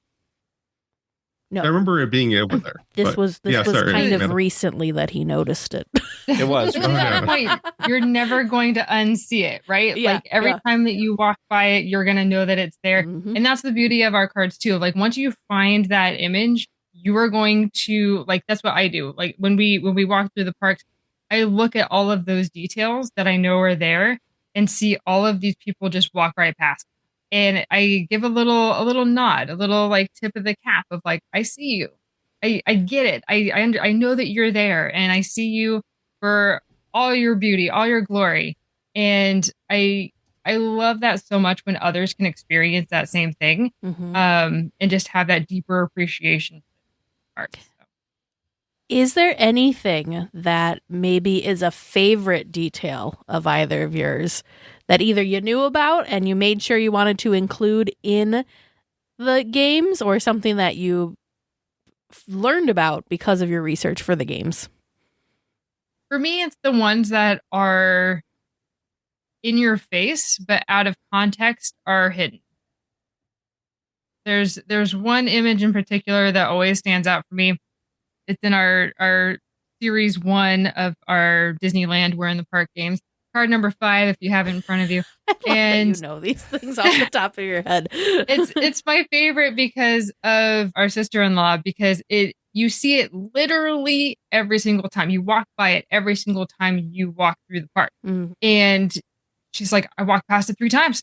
No, I remember it being over there. This was kind of recently that he noticed it. It was. At that point, you're never going to unsee it, right? Yeah, like every time that you walk by it, you're going to know that it's there. And that's the beauty of our cards too. Like once you find that image, you are going to that's what I do. Like when we walk through the parks, I look at all of those details that I know are there and see all of these people just walk right past. And I give a little nod, a little tip of the cap of I see you. I get it. I know that you're there and I see you for all your beauty, all your glory. And I love that so much when others can experience that same thing and just have that deeper appreciation for art. So. Is there anything that maybe is a favorite detail of either of yours that either you knew about and you made sure you wanted to include in the games, or something that you learned about because of your research for the games? For me, it's the ones that are in your face, but out of context are hidden. There's one image in particular that always stands out for me. It's in our series 1 of our Disneyland We're in the Park games. Card number 5, if you have it in front of you. And you know these things off the top of your head. It's my favorite because of our sister-in-law, because you see it literally every single time. You walk by it every single time you walk through the park. And she's like, I walked past it 3 times.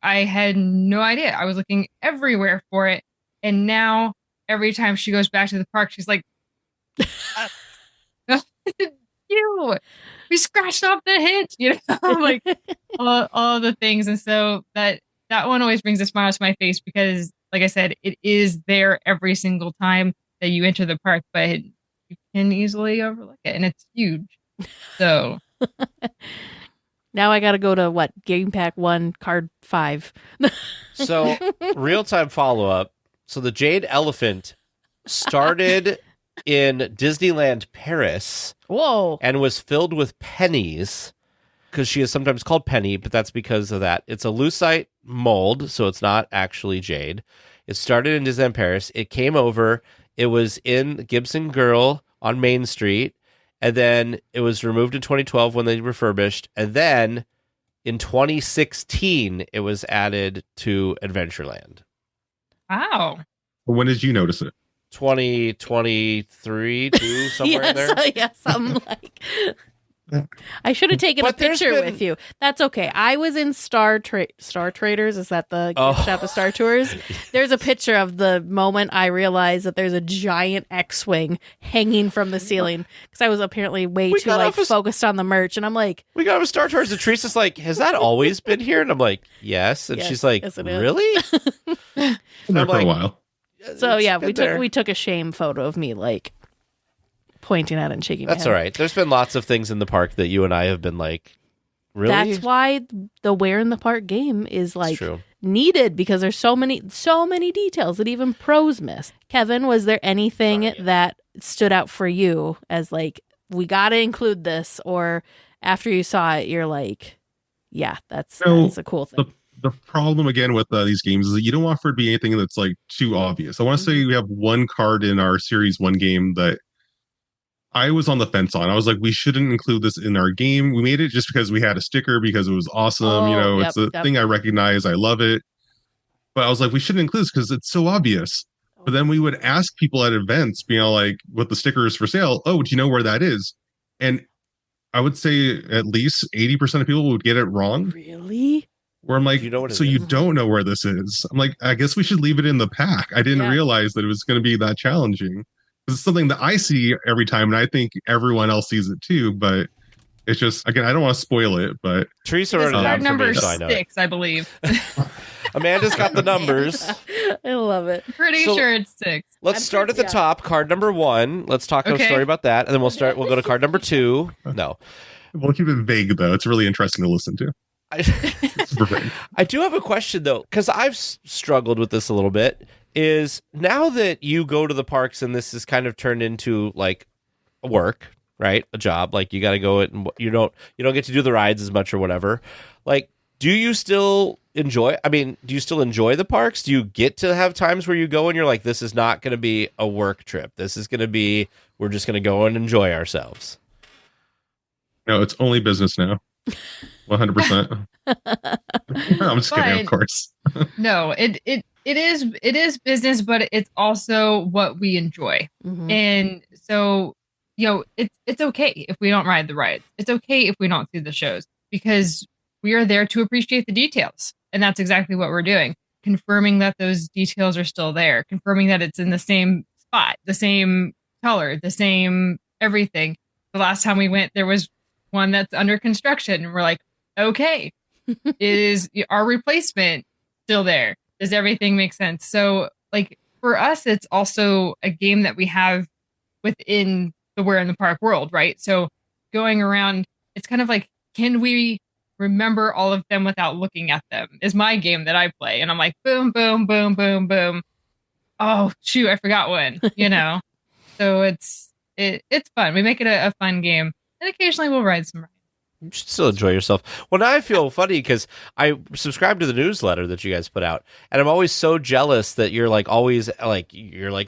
I had no idea. I was looking everywhere for it. And now every time she goes back to the park, she's like, we scratched off the hint, all the things. And so that one always brings a smile to my face because, like I said, it is there every single time that you enter the park, but you can easily overlook it, and it's huge. So now I got to go to Game Pack 1, Card 5. So real-time follow-up. So the Jade Elephant started in Disneyland Paris. Whoa. And was filled with pennies, because she is sometimes called Penny, but that's because of that. It's a lucite mold, so it's not actually jade. It started in Disneyland Paris. It came over. It was in Gibson Girl on Main Street, and then it was removed in 2012 when they refurbished, and then in 2016 it was added to Adventureland. Wow. When did you notice it? 2023 too, somewhere in there. Yeah, something I should have taken a picture with you. That's okay. I was in Star Traders. Is that the shop of Star Tours? There's a picture of the moment I realized that there's a giant X-wing hanging from the ceiling, because I was apparently way too focused on the merch, and I'm like, we got a Star Tours, and Teresa's like, has that always been here? And I'm like, yes. And she's like, really? Been there for a while. So yeah, we took a shame photo of me pointing at it and shaking my head. That's all right. There's been lots of things in the park that you and I have been like, really? That's why the Where in the Park game is needed, because there's so many details that even pros miss. Kevin, was there anything that stood out for you as we got to include this, or after you saw it, you're like, yeah, that's a cool thing? The problem again with these games is that you don't want for it to be anything that's too obvious. I want to say we have one card in our series 1 game that I was on the fence on. I was like, we shouldn't include this in our game. We made it just because we had a sticker, because it was awesome. It's a thing I recognize. I love it. But I was like, we shouldn't include this because it's so obvious. But then we would ask people at events, with the stickers for sale, do you know where that is? And I would say at least 80% of people would get it wrong. Really? Where I'm like, you don't know where this is. I'm like, I guess we should leave it in the pack. I didn't realize that it was going to be that challenging. It's something that I see every time, and I think everyone else sees it too. But it's just, again, I don't want to spoil it. But Teresa wrote it down number for me, 6, I believe. Amanda's got the numbers. I love it. Pretty So- sure it's 6. Let's start at the top. Card number 1. Let's talk a Okay. story about that, and then we'll go to card number 2. No. We'll keep it vague, though. It's really interesting to listen to. Super vague. I do have a question, though, because I've struggled with this a little bit. Is now that you go to the parks and this is kind of turned into like a work, right? A job, like you got to go and you don't get to do the rides as much or whatever. Like, do you still enjoy? I mean, do you still enjoy the parks? Do you get to have times where you go and you're like, this is not going to be a work trip. This is going to be, we're just going to go and enjoy ourselves. No, it's only business now. 100%. I'm just kidding, of course. No, it is business, but it's also what we enjoy. Mhm. And so, it's okay if we don't ride the rides. It's okay if we don't see the shows because we are there to appreciate the details. And that's exactly what we're doing. Confirming that those details are still there, confirming that it's in the same spot, the same color, the same everything. The last time we went, there was one that's under construction. And we're like, okay, is our replacement still there? Does everything make sense? So, like, for us, it's also a game that we have within the Where in the Park world, right? So going around, it's kind of like, can we remember all of them without looking at them is my game that I play. And I'm like, boom, boom, boom, boom, boom. Oh, shoot, I forgot one, So it's fun. We make it a fun game. And occasionally we'll ride some rides. You should still enjoy yourself. Well, now I feel funny because I subscribe to the newsletter that you guys put out, and I'm always so jealous that you're like always like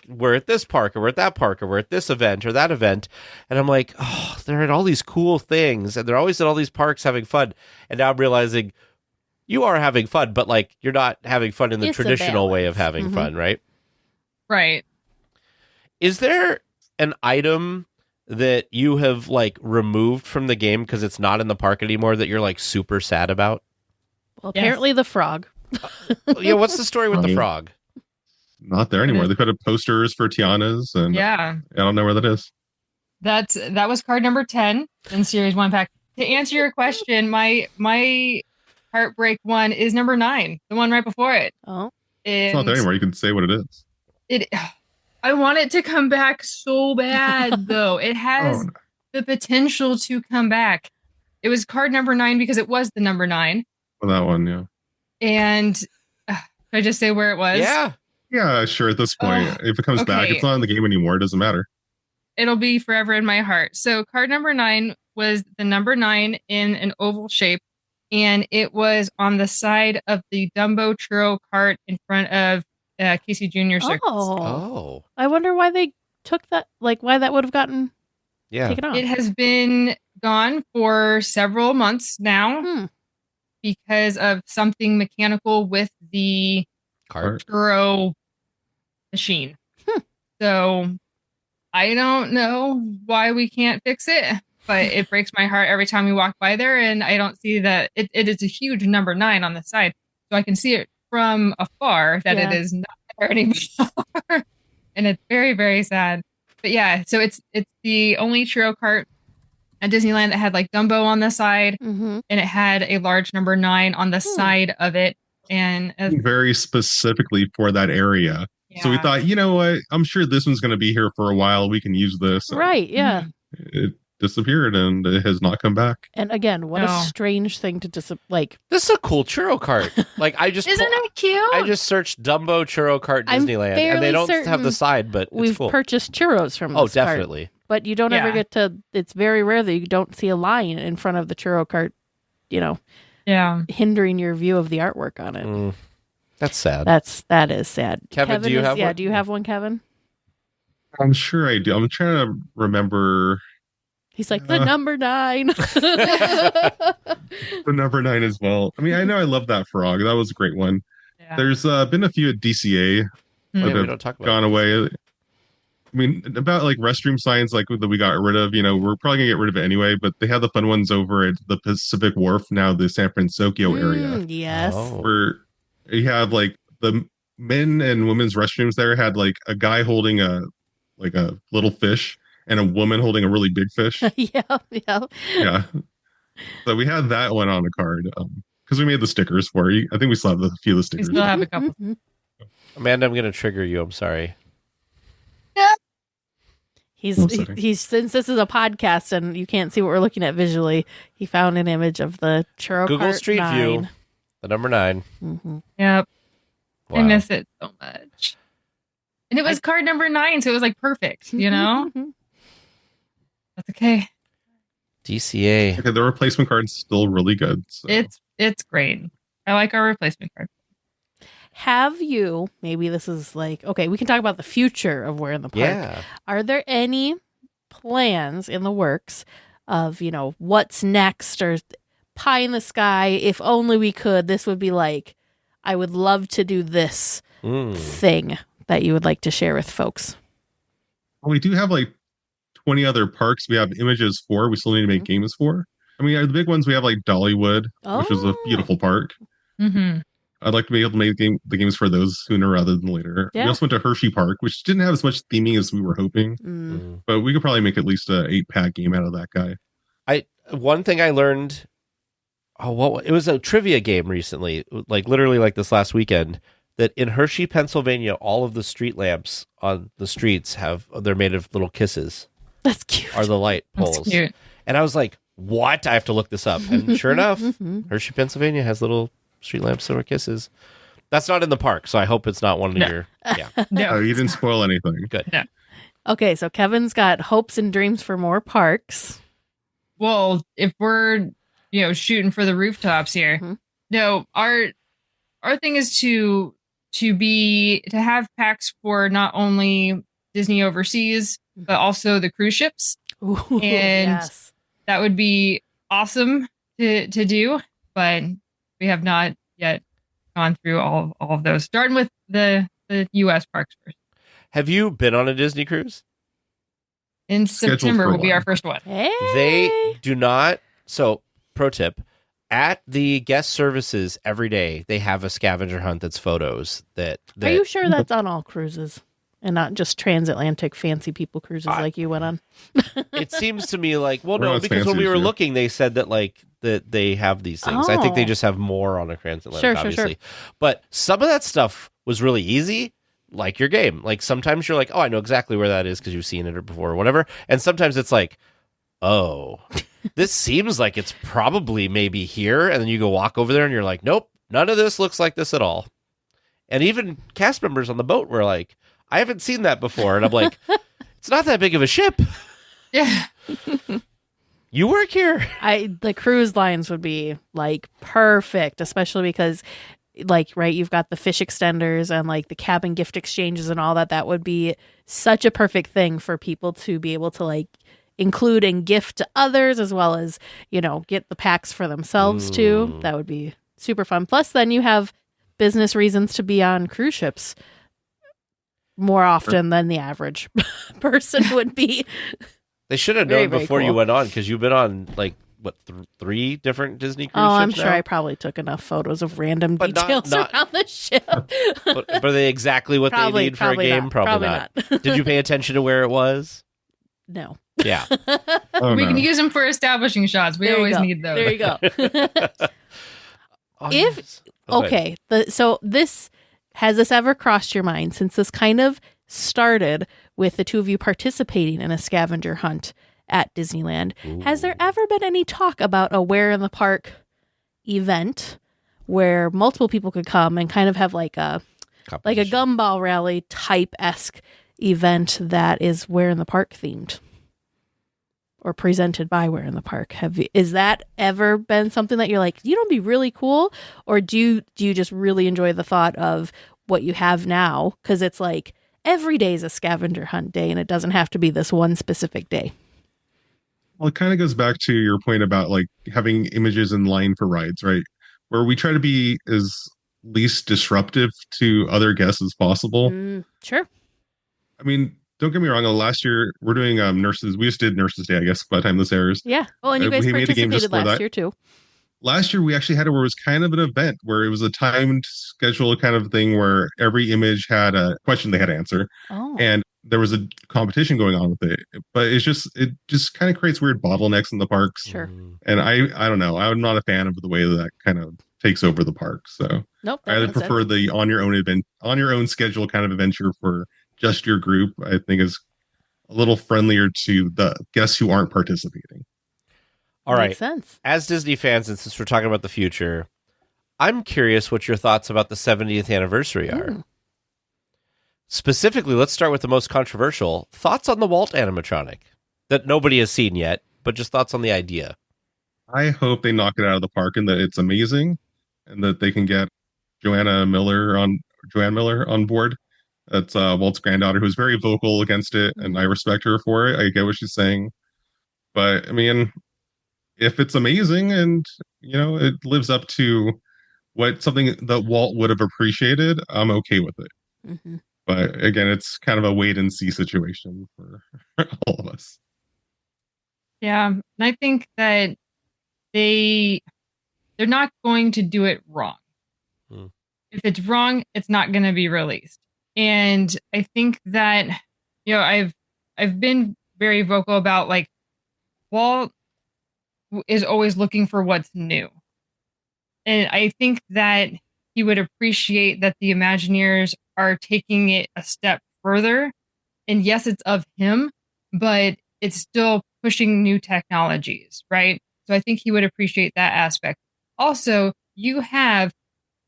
we're at this park or we're at that park or we're at this event or that event, and I'm like, oh, they're at all these cool things and they're always at all these parks having fun, and now I'm realizing you are having fun, but like you're not having fun in the It's a traditional way of balance. having fun, right? Right. Is there an item that you have like removed from the game because it's not in the park anymore that you're like super sad about? Well, apparently the frog. Yeah, what's the story with the Yeah. frog? Not there anymore. They put up posters for Tiana's, and Yeah. I don't know where that is. That was card number 10 in series 1 pack. To answer your question, my heartbreak one is number 9, the one right before it. Oh, It's not there anymore. You can say what it is. I want it to come back so bad, though. It has Oh, no. the potential to come back. It was card number 9 because it was the number 9. Well, that one, yeah. And should I just say where it was? Yeah. Yeah, sure. At this point, Oh, if it comes back, okay. it's not in the game anymore. It doesn't matter. It'll be forever in my heart. So card number 9 was the number 9 in an oval shape. And it was on the side of the Dumbo churro cart in front of Casey Jr. Circus. Oh. I wonder why they took that. Like, why that would have gotten Yeah. taken off. It has been gone for several months now Hmm. because of something mechanical with the Cart. churro machine. So I don't know why we can't fix it, but it breaks my heart every time we walk by there, and I don't see that it is a huge number 9 on the side, so I can see it from afar that Yeah. it is not there anymore, and it's very, very sad. But yeah, so it's the only churro cart at Disneyland that had like Dumbo on the side, Mm-hmm. and it had a large number 9 on the side of it, and Very specifically for that area. So we yeah. thought, you know what? I'm sure this one's going to be here for a while. We can use this. And Right. Yeah. It disappeared and it has not come back. And again, what No. a strange thing to like. This is a cool churro cart. Like I just Isn't it cute? I just searched Dumbo churro cart I'm Disneyland, and fairly they don't have certain the side, but We've it's cool. purchased churros from Oh, this cart, definitely. but you don't ever Yeah. get to. It's very rare that you don't see a line in front of the churro cart. Yeah. Hindering your view of the artwork on it. Mm, that's sad. That is sad. Kevin, do you have Yeah, one? do you have one, Kevin? I'm sure I do. I'm trying to remember He's like the number 9. the number 9 as well. I mean, I know I love that frog. That was a great one. Yeah. There's been a few at DCA yeah, that we have don't talk about gone away. I mean, about like restroom signs, like that we got rid of. We're probably gonna get rid of it anyway. But they have the fun ones over at the Pacific Wharf now, the San Francisco area, Yes. Oh. where you have like the men and women's restrooms. There had like a guy holding a little fish and a woman holding a really big fish. Yeah. Yeah. So we had that one on the card. Because we made the stickers for you. I think we still have a few of the We stickers. still have a couple. Amanda, I'm going to trigger you. I'm sorry. He's since this is a podcast and you can't see what we're looking at visually, he found an image of the churro Google cart Street 9. View, the number 9. Mm-hmm. Yep. Wow. I miss it so much. And it was card number 9, so it was like perfect, you know? That's okay. DCA. Okay, the replacement card's still really good. So. It's great. I like our replacement card. Have you, maybe this is like, okay, we can talk about the future of Where in the Park. Yeah. Are there any plans in the works of, what's next or pie in the sky? If only we could, this would be like, I would love to do this thing that you would like to share with folks. Well, we do have like 20 other parks we have images for. We still need to make games for. I mean, the big ones we have like Dollywood, which is a beautiful park. Mm-hmm. I'd like to be able to make the games for those sooner rather than later. Yeah. We also went to Hershey Park, which didn't have as much theming as we were hoping, but we could probably make at least an 8-pack game out of that guy. One thing I learned, it was a trivia game recently, like literally like this last weekend, that in Hershey, Pennsylvania, all of the street lamps on the streets they're made of little kisses. That's cute. Are the light poles. That's cute. And I was like, what? I have to look this up. And sure enough, Hershey, Pennsylvania has little street lamps that are kisses. That's not in the park, so I hope it's not one of your... Yeah. No. Oh, you didn't spoil anything. Good. No. Okay, so Kevin's got hopes and dreams for more parks. Well, if we're, shooting for the rooftops here, no, our thing is to have packs for not only Disney overseas, but also the cruise ships. Ooh, And yes. that would be awesome to do, but we have not yet gone through all of those. Starting with the U.S. parks first. Have you been on a Disney cruise? In Scheduled September for will be one. our first one. Hey. They do not. So, pro tip: at the guest services every day, they have a scavenger hunt that's photos. That Are you sure that's on all cruises and not just transatlantic fancy people cruises like you went on? It seems to me like, well, We're no, not because when fancy we this were year. looking, they said that that they have these things. I think they Oh. just have more on a transatlantic, Sure, obviously. But some of that stuff was really easy. Like your game. Like sometimes you're like, oh, I know exactly where that is because you've seen it before or whatever. And sometimes it's like, oh, this seems like it's probably maybe here. And then you go walk over there and you're like, nope, none of this looks like this at all. And even cast members on the boat were like, I haven't seen that before. And I'm like, it's not that big of a ship. Yeah. You work here. The cruise lines would be like perfect, especially because you've got the fish extenders and like the cabin gift exchanges and all that. That would be such a perfect thing for people to be able to like include and gift to others, as well as, get the packs for themselves too. That would be super fun. Plus then you have business reasons to be on cruise ships more often than the average person would be. They should have Very, known very before you cool. went on because you've been on like, what, 3 different Disney cruise Oh, ships I'm sure now? I probably took enough photos of random But not- details not- around the ship. But are they exactly what they need for a game? not. Probably not. Did you pay attention to where it was? No. Yeah. Oh, We no. can use them for establishing shots. We There you always go. need those. There you go. Oh, If- yes. Oh, go ahead. Okay. So has this ever crossed your mind, since this kind of started with the two of you participating in a scavenger hunt at Disneyland? Has there ever been any talk about a Where in the Park event where multiple people could come and kind of have like a Competition. gumball rally type-esque event that is Where in the Park themed? Or presented by Where in the Park? Is that ever been something that you're like, you know, it'd be really cool? Or do you just really enjoy the thought of what you have now? Because it's like every day is a scavenger hunt day, and it doesn't have to be this one specific day. Well, it kind of goes back to your point about like having images in line for rides, right? Where we try to be as least disruptive to other guests as possible. Sure. I mean, don't get me wrong. Last year, we're doing nurses. We just did Nurses Day, I guess, by the time this airs. Yeah. Oh, and you guys We made a game just participated for last that. year too. Last year, we actually had it where it was kind of an event where it was a timed schedule kind of thing where every image had a question they had to answer. Oh. And there was a competition going on with it, but it just kind of creates weird bottlenecks in the parks. Sure. And I don't know. I'm not a fan of the way that kind of takes over the park. So Nope. I prefer the on your own schedule kind of adventure for just your group. I think is a little friendlier to the guests who aren't participating. All right. Makes sense. As Disney fans, and since we're talking about the future, I'm curious what your thoughts about the 70th anniversary are. Specifically, let's start with the most controversial. Thoughts on the Walt animatronic that nobody has seen yet, but just thoughts on the idea. I hope they knock it out of the park and that it's amazing and that they can get Joanne Miller on board. That's Walt's granddaughter, who's very vocal against it, and I respect her for it. I get what she's saying. But, I mean, if it's amazing and, it lives up to something that Walt would have appreciated, I'm okay with it. Mm-hmm. But again, it's kind of a wait and see situation for all of us. Yeah, and I think that they're not going to do it wrong. If it's wrong, it's not going to be released. And I think that I've been very vocal about like Walt is always looking for what's new. And I think that he would appreciate that the Imagineers are taking it a step further. And yes, it's of him, but it's still pushing new technologies, right? So I think he would appreciate that aspect. Also, you have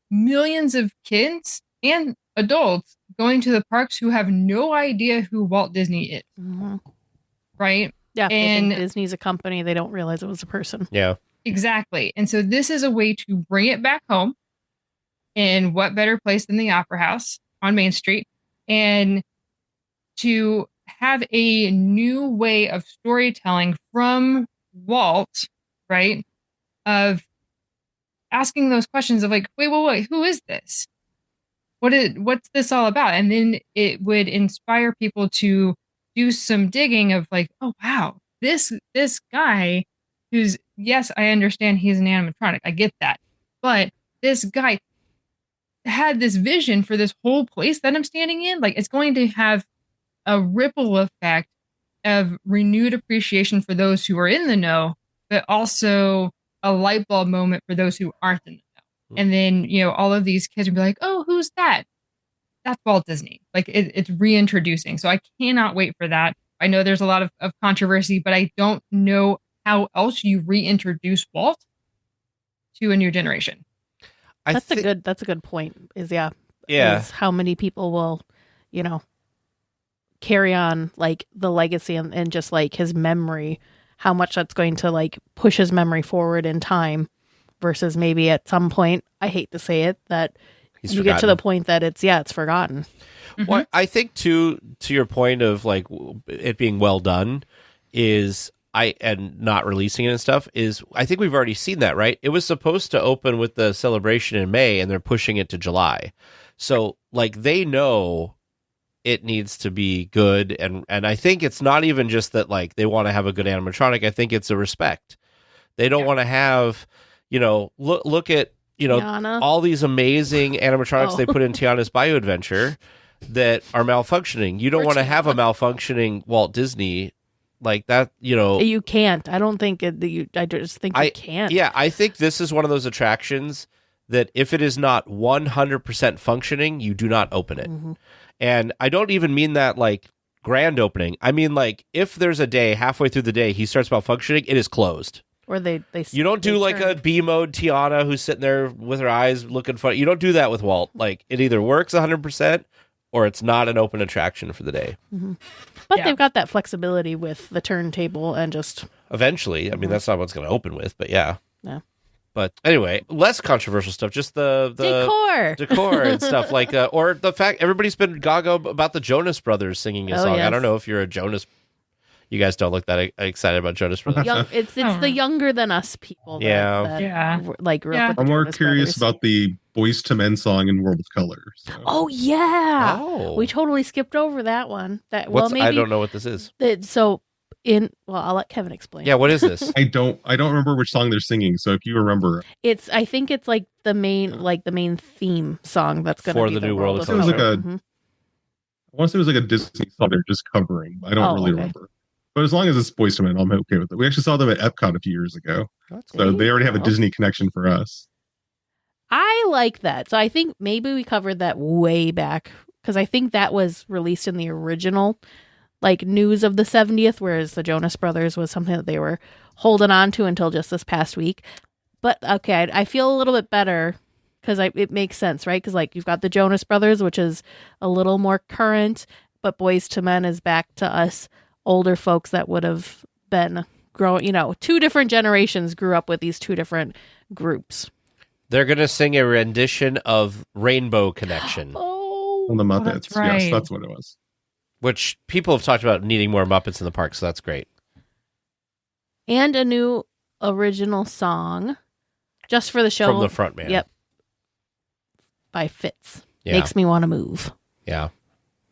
millions of kids and adults going to the parks who have no idea who Walt Disney is, right? Yeah, and they think Disney's a company. They don't realize it was a person. Yeah. Exactly. And so this is a way to bring it back home. And what better place than the Opera House on Main Street, and to have a new way of storytelling from Walt, right? Of asking those questions of like, wait, who is this? What's this all about? And then it would inspire people to do some digging of like, oh wow, this guy who's, yes, I understand he's an animatronic. I get that. But this guy had this vision for this whole place that I'm standing in. Like, it's going to have a ripple effect of renewed appreciation for those who are in the know, but also a light bulb moment for those who aren't in the know. And then, all of these kids would be like, oh, who's that? That's Walt Disney. Like, it's reintroducing. So I cannot wait for that. I know there's a lot of controversy, but I don't know how else you reintroduce Walt to a new generation. That's a good point. Is how many people will, carry on like the legacy and just like his memory, how much that's going to like push his memory forward in time versus maybe at some point, I hate to say it, that you get to the point that it's forgotten. Well, I think to your point of like it being well done and not releasing it and stuff is, I think we've already seen that, right? It was supposed to open with the celebration in May and they're pushing it to July. So like they know it needs to be good. And I think it's not even just that like they want to have a good animatronic. I think it's a respect. They don't want to have, look at, Tiana. all these amazing animatronics they put in Tiana's Bayou Adventure that are malfunctioning. You don't want to have a malfunctioning Walt Disney like that, You can't. I don't think I just think you can't. Yeah, I think this is one of those attractions that if it is not 100% functioning, you do not open it. Mm-hmm. And I don't even mean that like grand opening. I mean like if there's a day halfway through the day he starts malfunctioning, it is closed. Or they you don't do like a B mode Tiana who's sitting there with her eyes looking funny. You don't do that with Walt. Like it either works 100% or it's not an open attraction for the day. Mm-hmm. But they've got that flexibility with the turntable and just eventually. I mean, that's not what's going to open with, but yeah. But anyway, less controversial stuff. Just the decor and stuff like, or the fact everybody's been gaga about the Jonas Brothers singing a song. Yes. I don't know if you're a Jonas. You guys don't look that excited about Jonas Brothers. It's the younger than us people. That like grew up with I'm more Jonas curious Brothers. about the Boys to Men song in World of Color. So. Oh yeah, we totally skipped over that one. Maybe I don't know what this is. I'll let Kevin explain. Yeah, what is this? I don't remember which song they're singing. So if you remember, I think it's like the main theme song that's going to be for the new World of Color. It was like I want to say it was like a Disney song they're just covering. I don't really remember. But as long as it's Boyz II Men, I'm okay with it. We actually saw them at Epcot a few years ago. So they already have a Disney connection for us. I like that. So I think maybe we covered that way back because I think that was released in the original like news of the 70th, whereas the Jonas Brothers was something that they were holding on to until just this past week. But okay, I feel a little bit better because it makes sense, right? Because like you've got the Jonas Brothers, which is a little more current, but Boyz II Men is back to us older folks that would have been growing, you know, two different generations grew up with these two different groups. They're going to sing a rendition of Rainbow Connection. On the Muppets. That's right. Yes, that's what it was. Which people have talked about needing more Muppets in the park, so that's great. And a new original song just for the show. From the front man. Yep. By Fitz. Yeah. Makes me want to move. Yeah.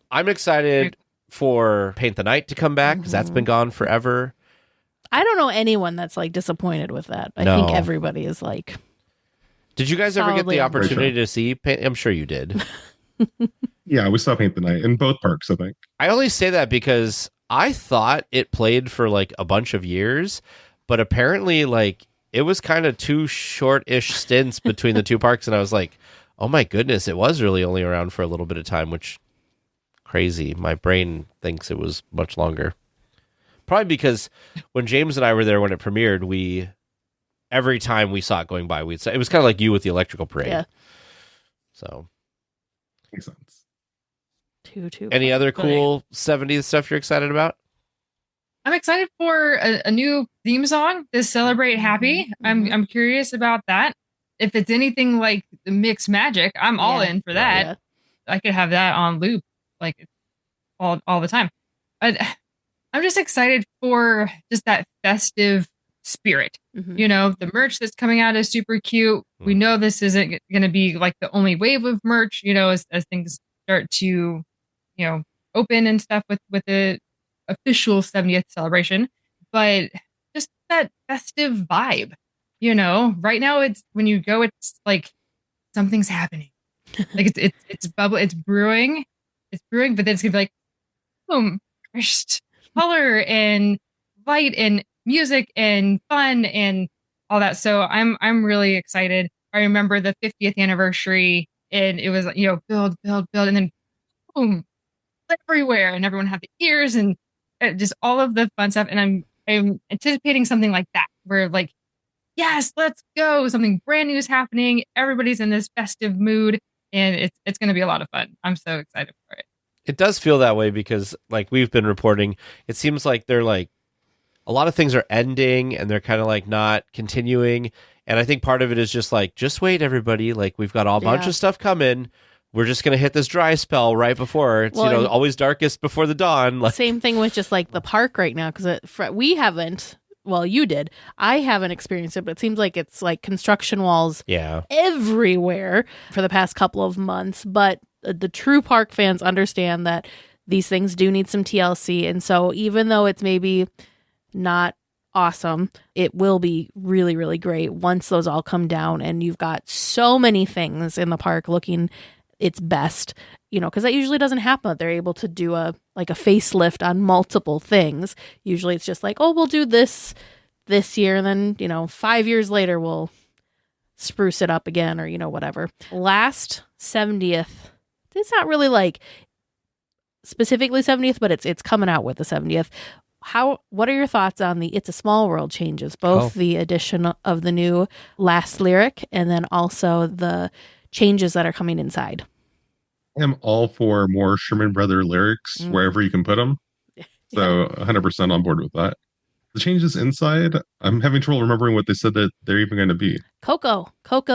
I'm excited for Paint the Night to come back because that's been gone forever. I don't know anyone that's like disappointed with that. I think everybody is like. Did you guys ever get the opportunity to see Paint? I'm sure you did. Yeah, we saw Paint the Night in both parks, I think. I only say that because I thought it played for like a bunch of years, but apparently like it was kind of two short-ish stints between the two parks, and I was like, oh my goodness, it was really only around for a little bit of time, which crazy. My brain thinks it was much longer. Probably because when James and I were there when it premiered, every time we saw it going by, we'd say it was kind of like you with the electrical parade. Yeah. So makes sense. Any other cool 70s stuff you're excited about? I'm excited for a new theme song to celebrate happy. I'm curious about that. If it's anything like the Mix Magic, I'm all in for that. Yeah. I could have that on loop like all the time. I'm just excited for just that festive spirit. You know, the merch that's coming out is super cute. We know this isn't going to be like the only wave of merch, you know, as things start to, you know, open and stuff with the official 70th celebration, but just that festive vibe, you know. Right now it's when you go, it's like something's happening. Like it's brewing, but then it's gonna be like boom, first color and light and music and fun and all that. So I'm really excited. I remember the 50th anniversary and it was, you know, build, and then boom, everywhere, and everyone had the ears and just all of the fun stuff. And I'm anticipating something like that, where like, yes, let's go. Something brand new is happening. Everybody's in this festive mood, and it's going to be a lot of fun. I'm so excited for it. It does feel that way because, like we've been reporting, it seems like they're like a lot of things are ending and they're kind of like not continuing. And I think part of it is just like, just wait, everybody. Like we've got a bunch of stuff coming. We're just going to hit this dry spell right before it's, you know, always darkest before the dawn. Like, same thing with just like the park right now. Cause we haven't, well, you did. I haven't experienced it, but it seems like it's like construction walls everywhere for the past couple of months. But the true park fans understand that these things do need some TLC. And so even though it's maybe not awesome, it will be really, really great once those all come down and you've got so many things in the park looking its best, you know, because that usually doesn't happen. They're able to do a facelift on multiple things. Usually it's just like, oh, we'll do this year, and then, you know, 5 years later we'll spruce it up again, or, you know, whatever. Last 70th, it's not really like specifically 70th, but it's coming out with the 70th. What are your thoughts on the It's a Small World changes, both the addition of the new last lyric and then also the changes that are coming inside? I'm all for more Sherman Brother lyrics wherever you can put them. So 100% on board with that. The changes inside, I'm having trouble remembering what they said that they're even going to be. Coco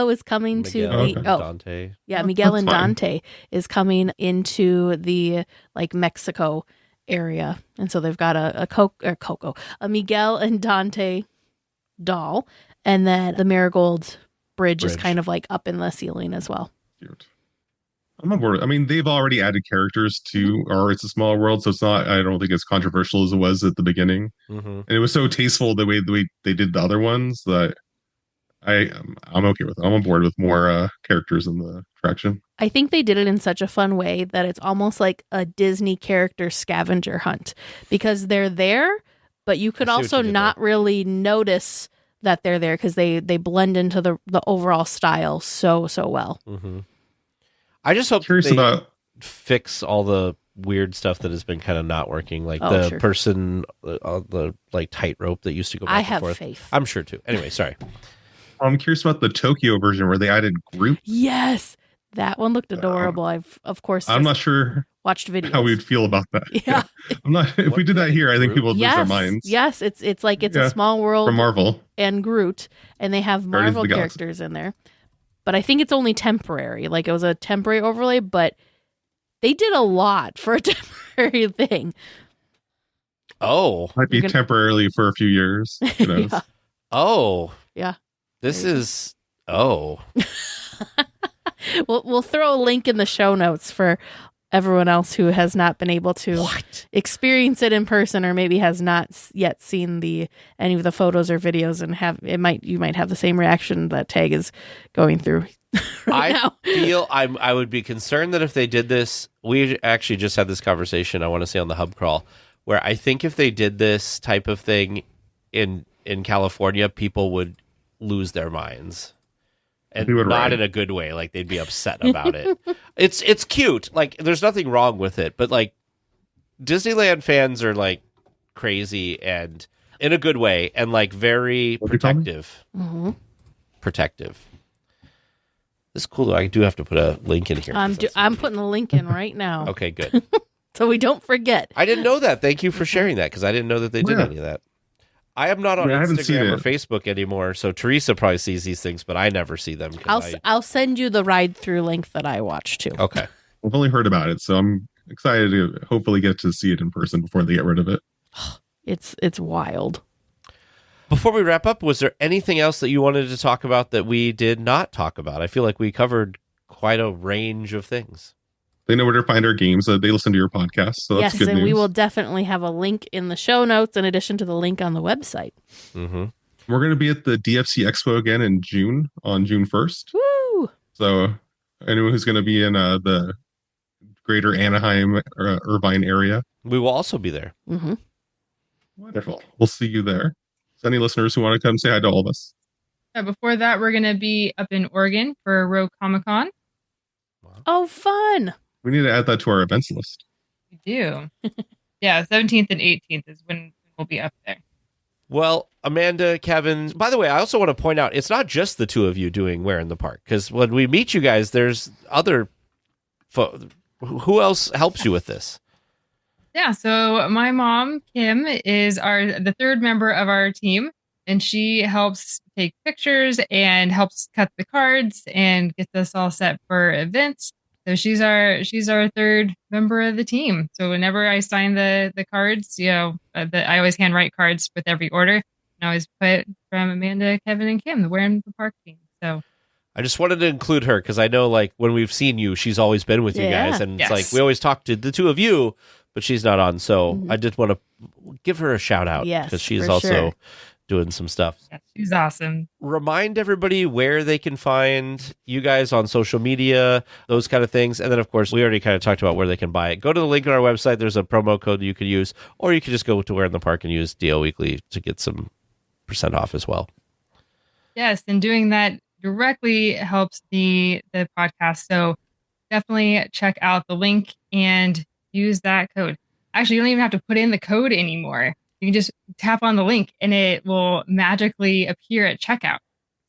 is coming Dante. Yeah, Miguel and Dante is coming into the like Mexico area, and so they've got a Miguel and Dante doll, and then the Marigold bridge is kind of like up in the ceiling as well. Cute. I'm on board. I mean, they've already added characters to or It's a Small World, so it's not, I don't think it's controversial as it was at the beginning. And it was so tasteful the way they did the other ones that I'm okay with it. I'm on board with more characters in the attraction. I think they did it in such a fun way that it's almost like a Disney character scavenger hunt because they're there, but you could also not really notice that they're there because they blend into the overall style so well. Mm-hmm. I just hope they fix all the weird stuff that has been kind of not working, like person on the like tightrope that used to go back and forth. I have faith. I'm sure too. Anyway, sorry. I'm curious about the Tokyo version where they added Groot. Yes, that one looked adorable. I've of course. I'm not sure watched videos how we'd feel about that. Yeah, I'm not. If we did that here, I think people would lose their minds. Yes, it's like a small world from Marvel and Groot, and they have Marvel characters in there. But I think it's only temporary. Like it was a temporary overlay, but they did a lot for a temporary thing. Oh, might be temporarily for a few years. Who knows? Yeah. Oh, yeah. This is We'll throw a link in the show notes for everyone else who has not been able to experience it in person, or maybe has not yet seen any of the photos or videos, and you might have the same reaction that Tag is going through right now. I would be concerned that if they did this, we actually just had this conversation, I want to say on the Hub Crawl, where I think if they did this type of thing in California, people would lose their minds. And not in a good way. Like they'd be upset about it. It's cute. Like there's nothing wrong with it, but like Disneyland fans are like crazy and in a good way and like very protective. Mm-hmm. Protective. This is cool though. I do have to put a link in here. I'm putting the link in right now. Okay, good. So we don't forget. I didn't know that. Thank you for sharing that because I didn't know that they did any of that. I am not on Instagram or Facebook anymore, so Teresa probably sees these things, but I never see them. I'll send you the ride-through link that I watched too. Okay. I've only heard about it, so I'm excited to hopefully get to see it in person before they get rid of it. It's wild. Before we wrap up, was there anything else that you wanted to talk about that we did not talk about? I feel like we covered quite a range of things. They know where to find our games. They listen to your podcast, so that's good news. Yes, and we will definitely have a link in the show notes in addition to the link on the website. Mm-hmm. We're going to be at the DFC Expo again in June, on June 1st. Woo! So anyone who's going to be in the greater Anaheim or Irvine area. We will also be there. Mm-hmm. Wonderful. We'll see you there. So any listeners who want to come say hi to all of us. Before that, we're going to be up in Oregon for Rogue Comic-Con. Oh, fun. We need to add that to our events list. We do. Yeah, 17th and 18th is when we'll be up there. Well, Amanda, Kevin, by the way, I also want to point out, it's not just the two of you doing Where in the Park, because when we meet you guys, there's other who else helps you with this? Yeah, so my mom, Kim, is the third member of our team, and she helps take pictures and helps cut the cards and gets us all set for events. So she's our third member of the team. So whenever I sign the cards, I always handwrite cards with every order. And I always put from Amanda, Kevin, and Kim, the Where in the Park team. So I just wanted to include her because I know, like, when we've seen you, she's always been with you guys, and it's like we always talk to the two of you, but she's not on. So I just want to give her a shout out because she's also doing some stuff. Yeah, she's awesome. Remind everybody where they can find you guys on social media, those kind of things. And then, of course, we already kind of talked about where they can buy it. Go to the link on our website. There's a promo code you could use, or you could just go to Where in the Park and use DL Weekly to get some % off as well. Yes, and doing that directly helps the podcast. So definitely check out the link and use that code. Actually, you don't even have to put in the code anymore. You can just tap on the link and it will magically appear at checkout.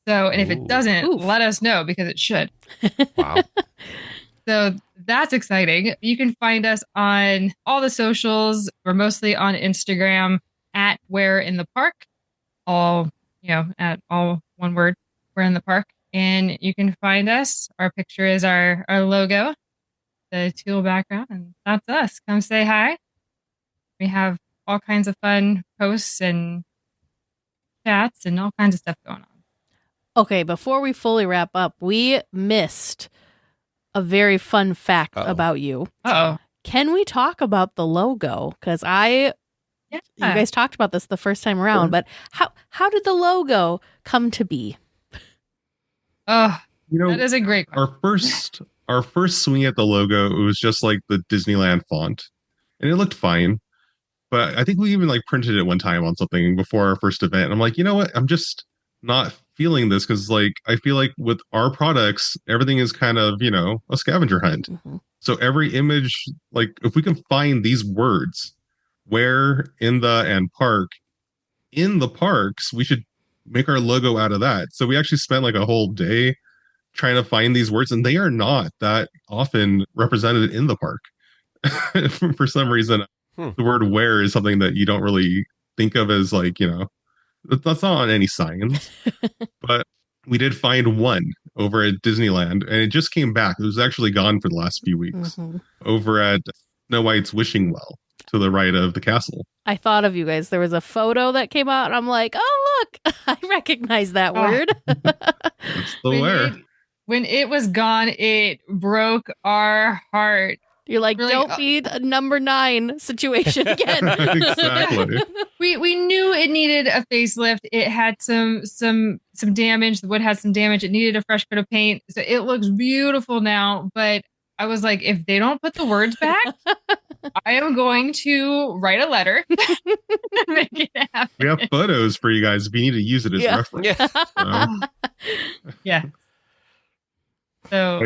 So, and if it doesn't, let us know because it should. Wow. So that's exciting. You can find us on all the socials. We're mostly on Instagram at Where in the Park. At all one word, Where in the Park. And you can find us. Our picture is our logo, the teal background, and that's us. Come say hi. We have all kinds of fun posts and chats and all kinds of stuff going on. Okay, before we fully wrap up, we missed a very fun fact about you. Uh-oh. Can we talk about the logo? Because you guys talked about this the first time around, but how did the logo come to be? Oh, You know, that is a great question. our first swing at the logo, it was just like the Disneyland font, and it looked fine. But I think we even like printed it one time on something before our first event. And I'm like, you know what? I'm just not feeling this because like I feel like with our products, everything is kind of, a scavenger hunt. Mm-hmm. So every image, like if we can find these words, where, in the, and park, in the parks, we should make our logo out of that. So we actually spent like a whole day trying to find these words, and they are not that often represented in the park. For some reason, the word where is something that you don't really think of as like, that's not on any signs. But we did find one over at Disneyland, and it just came back. It was actually gone for the last few weeks over at Snow White's Wishing Well to the right of the castle. I thought of you guys. There was a photo that came out, and I'm like, oh, look, I recognize that word. It's the where. When it was gone, it broke our heart. You're like, really? Don't be a number 9 situation again. Exactly. We knew it needed a facelift. It had some damage. The wood had some damage. It needed a fresh coat of paint. So it looks beautiful now. But I was like, if they don't put the words back, I am going to write a letter and make it happen. We have photos for you guys if you need to use it as reference. Yeah. So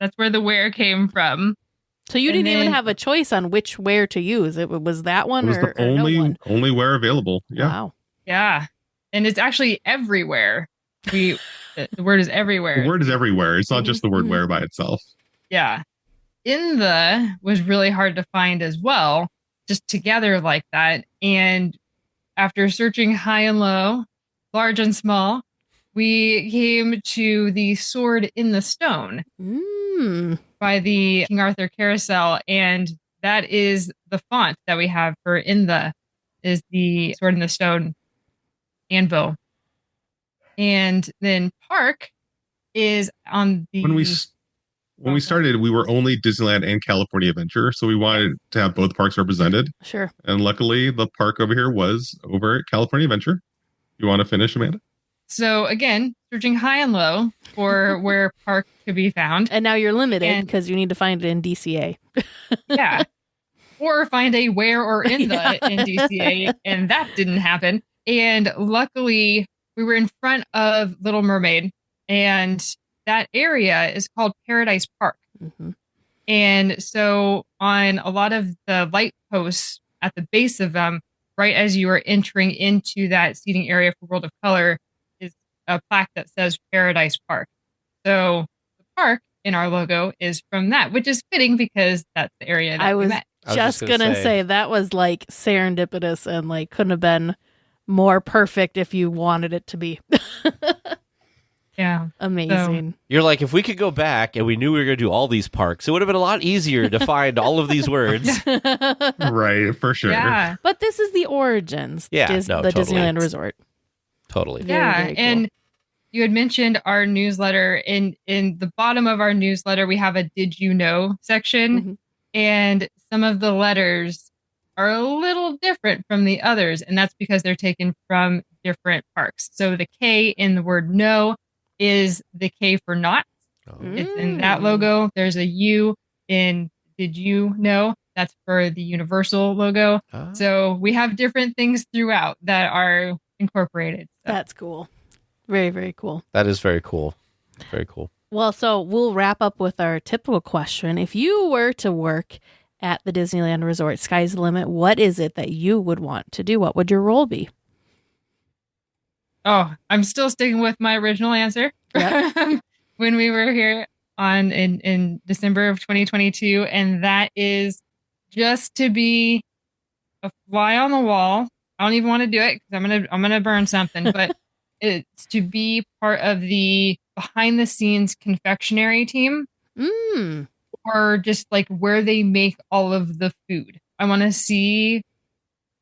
that's where the where came from. So you didn't even have a choice on which where to use. It was that one, it was or the only no one? Only where available. Yeah. Wow. Yeah, and it's actually everywhere. The word is everywhere. The word is everywhere. It's not just the word where by itself. Yeah. In the was really hard to find as well, just together like that. And after searching high and low, large and small, we came to the Sword in the Stone by the King Arthur Carousel. And that is the font that we have for in the is the Sword in the Stone anvil. And then park is on the... When we started, we were only Disneyland and California Adventure, so we wanted to have both parks represented. Sure. And luckily, the park over here was over at California Adventure. You want to finish, Amanda? So again, searching high and low for where park could be found. And now you're limited because you need to find it in DCA. Yeah. Or find a where or in the in DCA. And that didn't happen. And luckily, we were in front of Little Mermaid. And that area is called Paradise Park. And so on a lot of the light posts at the base of them, right as you are entering into that seating area for World of Color, is a plaque that says Paradise Park. So the park in our logo is from that, which is fitting because that's the area that we met. I was just gonna say that was like serendipitous and like couldn't have been more perfect if you wanted it to be. Yeah. Amazing. So, you're like, if we could go back and we knew we were going to do all these parks, it would have been a lot easier to find all of these words. Right, for sure. Yeah. But this is the origins. Yeah, the totally. Disneyland Resort. Totally. Yeah. Very cool. And you had mentioned our newsletter. In the bottom of our newsletter, we have a Did You Know section. And some of the letters are a little different from the others. And that's because they're taken from different parks. So the K in the word no is the K for not. It's in that logo. There's a U in Did You Know? That's for the Universal logo. So we have different things throughout that are incorporated. So. That's cool. Very, very cool. That is very cool. Very cool. Well, so we'll wrap up with our typical question. If you were to work at the Disneyland Resort, sky's the limit, what is it that you would want to do? What would your role be? Oh, I'm still sticking with my original answer. Yep. When we were here in December of 2022, and that is just to be a fly on the wall. I don't even want to do it because I'm gonna burn something, but it's to be part of the behind the scenes confectionery team, or just like where they make all of the food. I want to see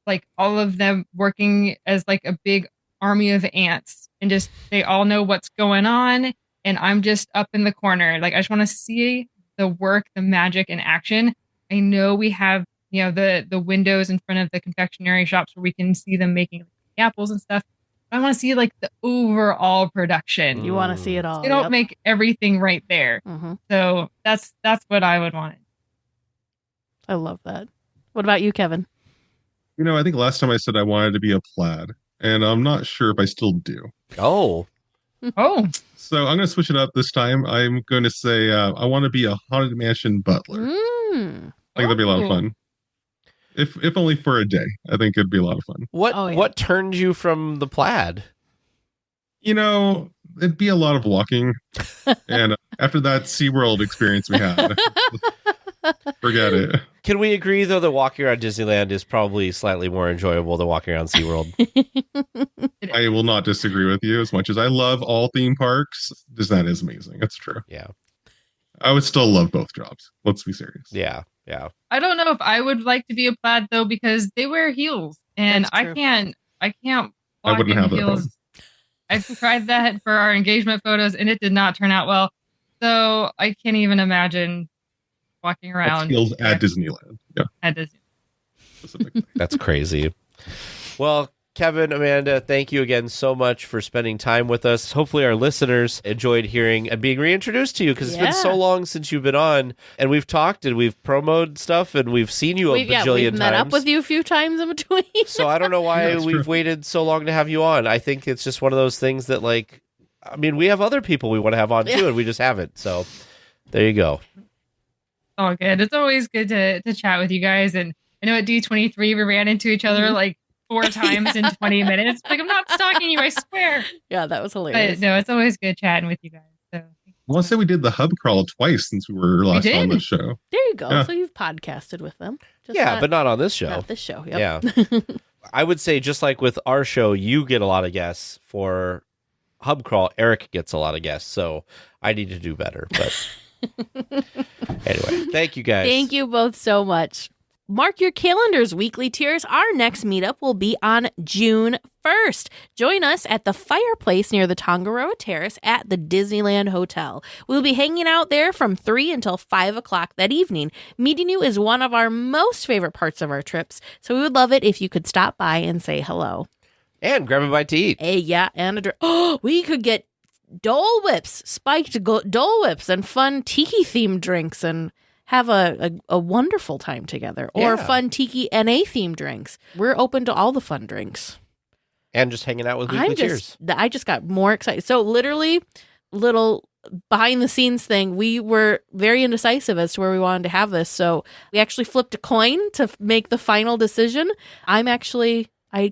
like all of them working as like a big army of ants, and just they all know what's going on, and I'm just up in the corner. Like I just want to see the work, the magic in action. I know we have the windows in front of the confectionery shops where we can see them making apples and stuff, I want to see like the overall production. You want to see it all. They don't make everything right there. Mm-hmm. So that's what I would want. I love that. What about you, Kevin? I think last time I said I wanted to be a plaid, and I'm not sure if I still do. Oh. So I'm going to switch it up this time. I'm going to say I want to be a Haunted Mansion butler. I think that'd be a lot of fun. If only for a day. I think it'd be a lot of fun. What turned you from the plaid? It'd be a lot of walking. And after that SeaWorld experience we had, forget it. Can we agree, though, that walking around Disneyland is probably slightly more enjoyable than walking around SeaWorld? I will not disagree with you. As much as I love all theme parks, Disneyland is amazing. It's true. Yeah. I would still love both jobs. Let's be serious. Yeah. I don't know if I would like to be a plaid, though, because they wear heels. And I can't walk wouldn't in have heels. I tried that for our engagement photos, and it did not turn out well. So I can't even imagine walking around. Heels at Disneyland. Yeah. At Disneyland. That's crazy. Well, Kevin, Amanda, thank you again so much for spending time with us. Hopefully our listeners enjoyed hearing and being reintroduced to you, because it's been so long since you've been on, and we've talked and we've promoted stuff and we've seen you a bajillion times. We've met up with you a few times in between. So I don't know why we've waited so long to have you on. I think it's just one of those things that, we have other people we want to have on too, and we just haven't. So there you go. Oh, good. It's always good to chat with you guys. And I know at D23 we ran into each other 4 times in 20 minutes. I'm not stalking you, I swear. Yeah, that was hilarious. But no, it's always good chatting with you guys. So I want to say we did the hub crawl twice since we were last on the show. There you go. Yeah. So you've podcasted with them. But not on this show. Not this show. Yep. Yeah. I would say, just like with our show, you get a lot of guests. For hub crawl, Eric gets a lot of guests. So I need to do better. But anyway, thank you guys. Thank you both so much. Mark your calendars, weekly tiers. Our next meetup will be on June 1st. Join us at the fireplace near the Tongaroa Terrace at the Disneyland Hotel. We'll be hanging out there from 3 until 5 o'clock that evening. Meeting you is one of our most favorite parts of our trips, so we would love it if you could stop by and say hello. And grab a bite to eat. And a drink. Oh, we could get Dole Whips, spiked Dole Whips, and fun tiki-themed drinks, and have a wonderful time together. Or fun Tiki NA themed drinks. We're open to all the fun drinks. And just hanging out with weekly tiers. I just got more excited. So literally, little behind the scenes thing, we were very indecisive as to where we wanted to have this. So we actually flipped a coin to make the final decision. I'd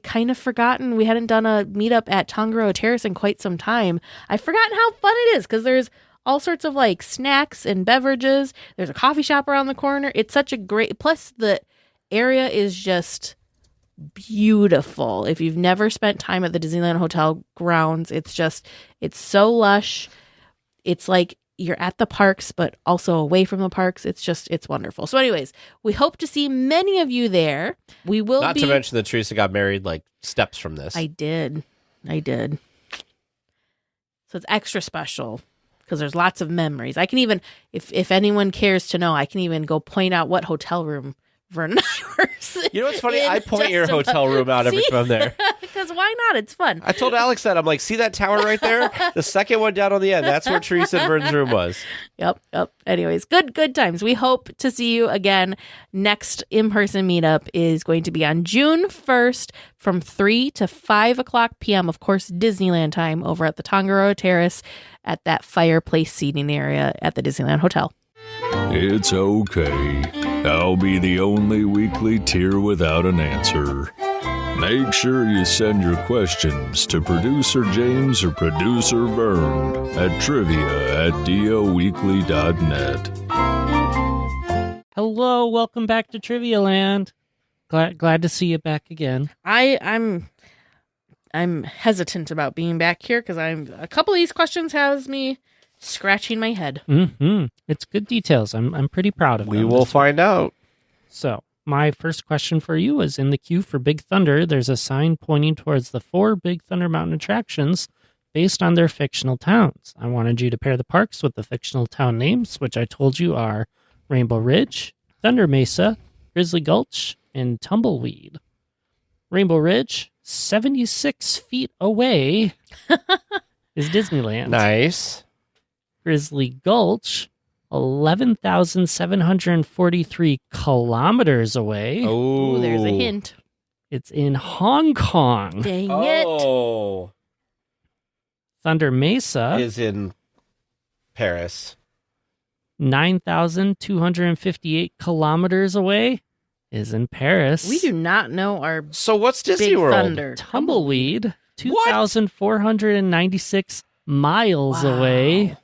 kind of forgotten we hadn't done a meetup at Tongaroa Terrace in quite some time. I've forgotten how fun it is, because there's all sorts of snacks and beverages. There's a coffee shop around the corner. It's such a great, plus the area is just beautiful. If you've never spent time at the Disneyland Hotel grounds, it's so lush. It's like you're at the parks, but also away from the parks. It's wonderful. So anyways, we hope to see many of you there. We will Not to mention that Teresa got married steps from this. I did. So it's extra special, because there's lots of memories. I can even, if anyone cares to know, I can even go point out what hotel room Vernon and I were sitting. You know what's funny? I point your hotel room out every time I'm there. Because why not? It's fun. I told Alex that. I'm like, see that tower right there? The second one down on the end. That's where Teresa and Vernon's room was. Yep. Anyways, good times. We hope to see you again. Next in-person meetup is going to be on June 1st from 3 to 5 o'clock p.m. Of course, Disneyland time, over at the Tongaroa Terrace at that fireplace seating area at the Disneyland Hotel. It's okay. I'll be the only weekly tier without an answer. Make sure you send your questions to Producer James or Producer Vern at trivia@DLWeekly.net. Hello, welcome back to Trivia Land. Glad to see you back again. I'm hesitant about being back here, because a couple of these questions has me scratching my head. Mm-hmm. It's good details. I'm pretty proud of them. We will find out. So, my first question for you is, in the queue for Big Thunder, there's a sign pointing towards the 4 Big Thunder Mountain attractions based on their fictional towns. I wanted you to pair the parks with the fictional town names, which I told you are Rainbow Ridge, Thunder Mesa, Grizzly Gulch, and Tumbleweed. Rainbow Ridge, 76 feet away is Disneyland. Nice. Grizzly Gulch, 11,743 kilometers away. Oh, Ooh, there's a hint. It's in Hong Kong. Dang it. Oh, Thunder Mesa is in Paris. 9,258 kilometers away is in Paris. We do not know our So what's Disney Big World? Thunder. Tumbleweed, 2,496 miles away.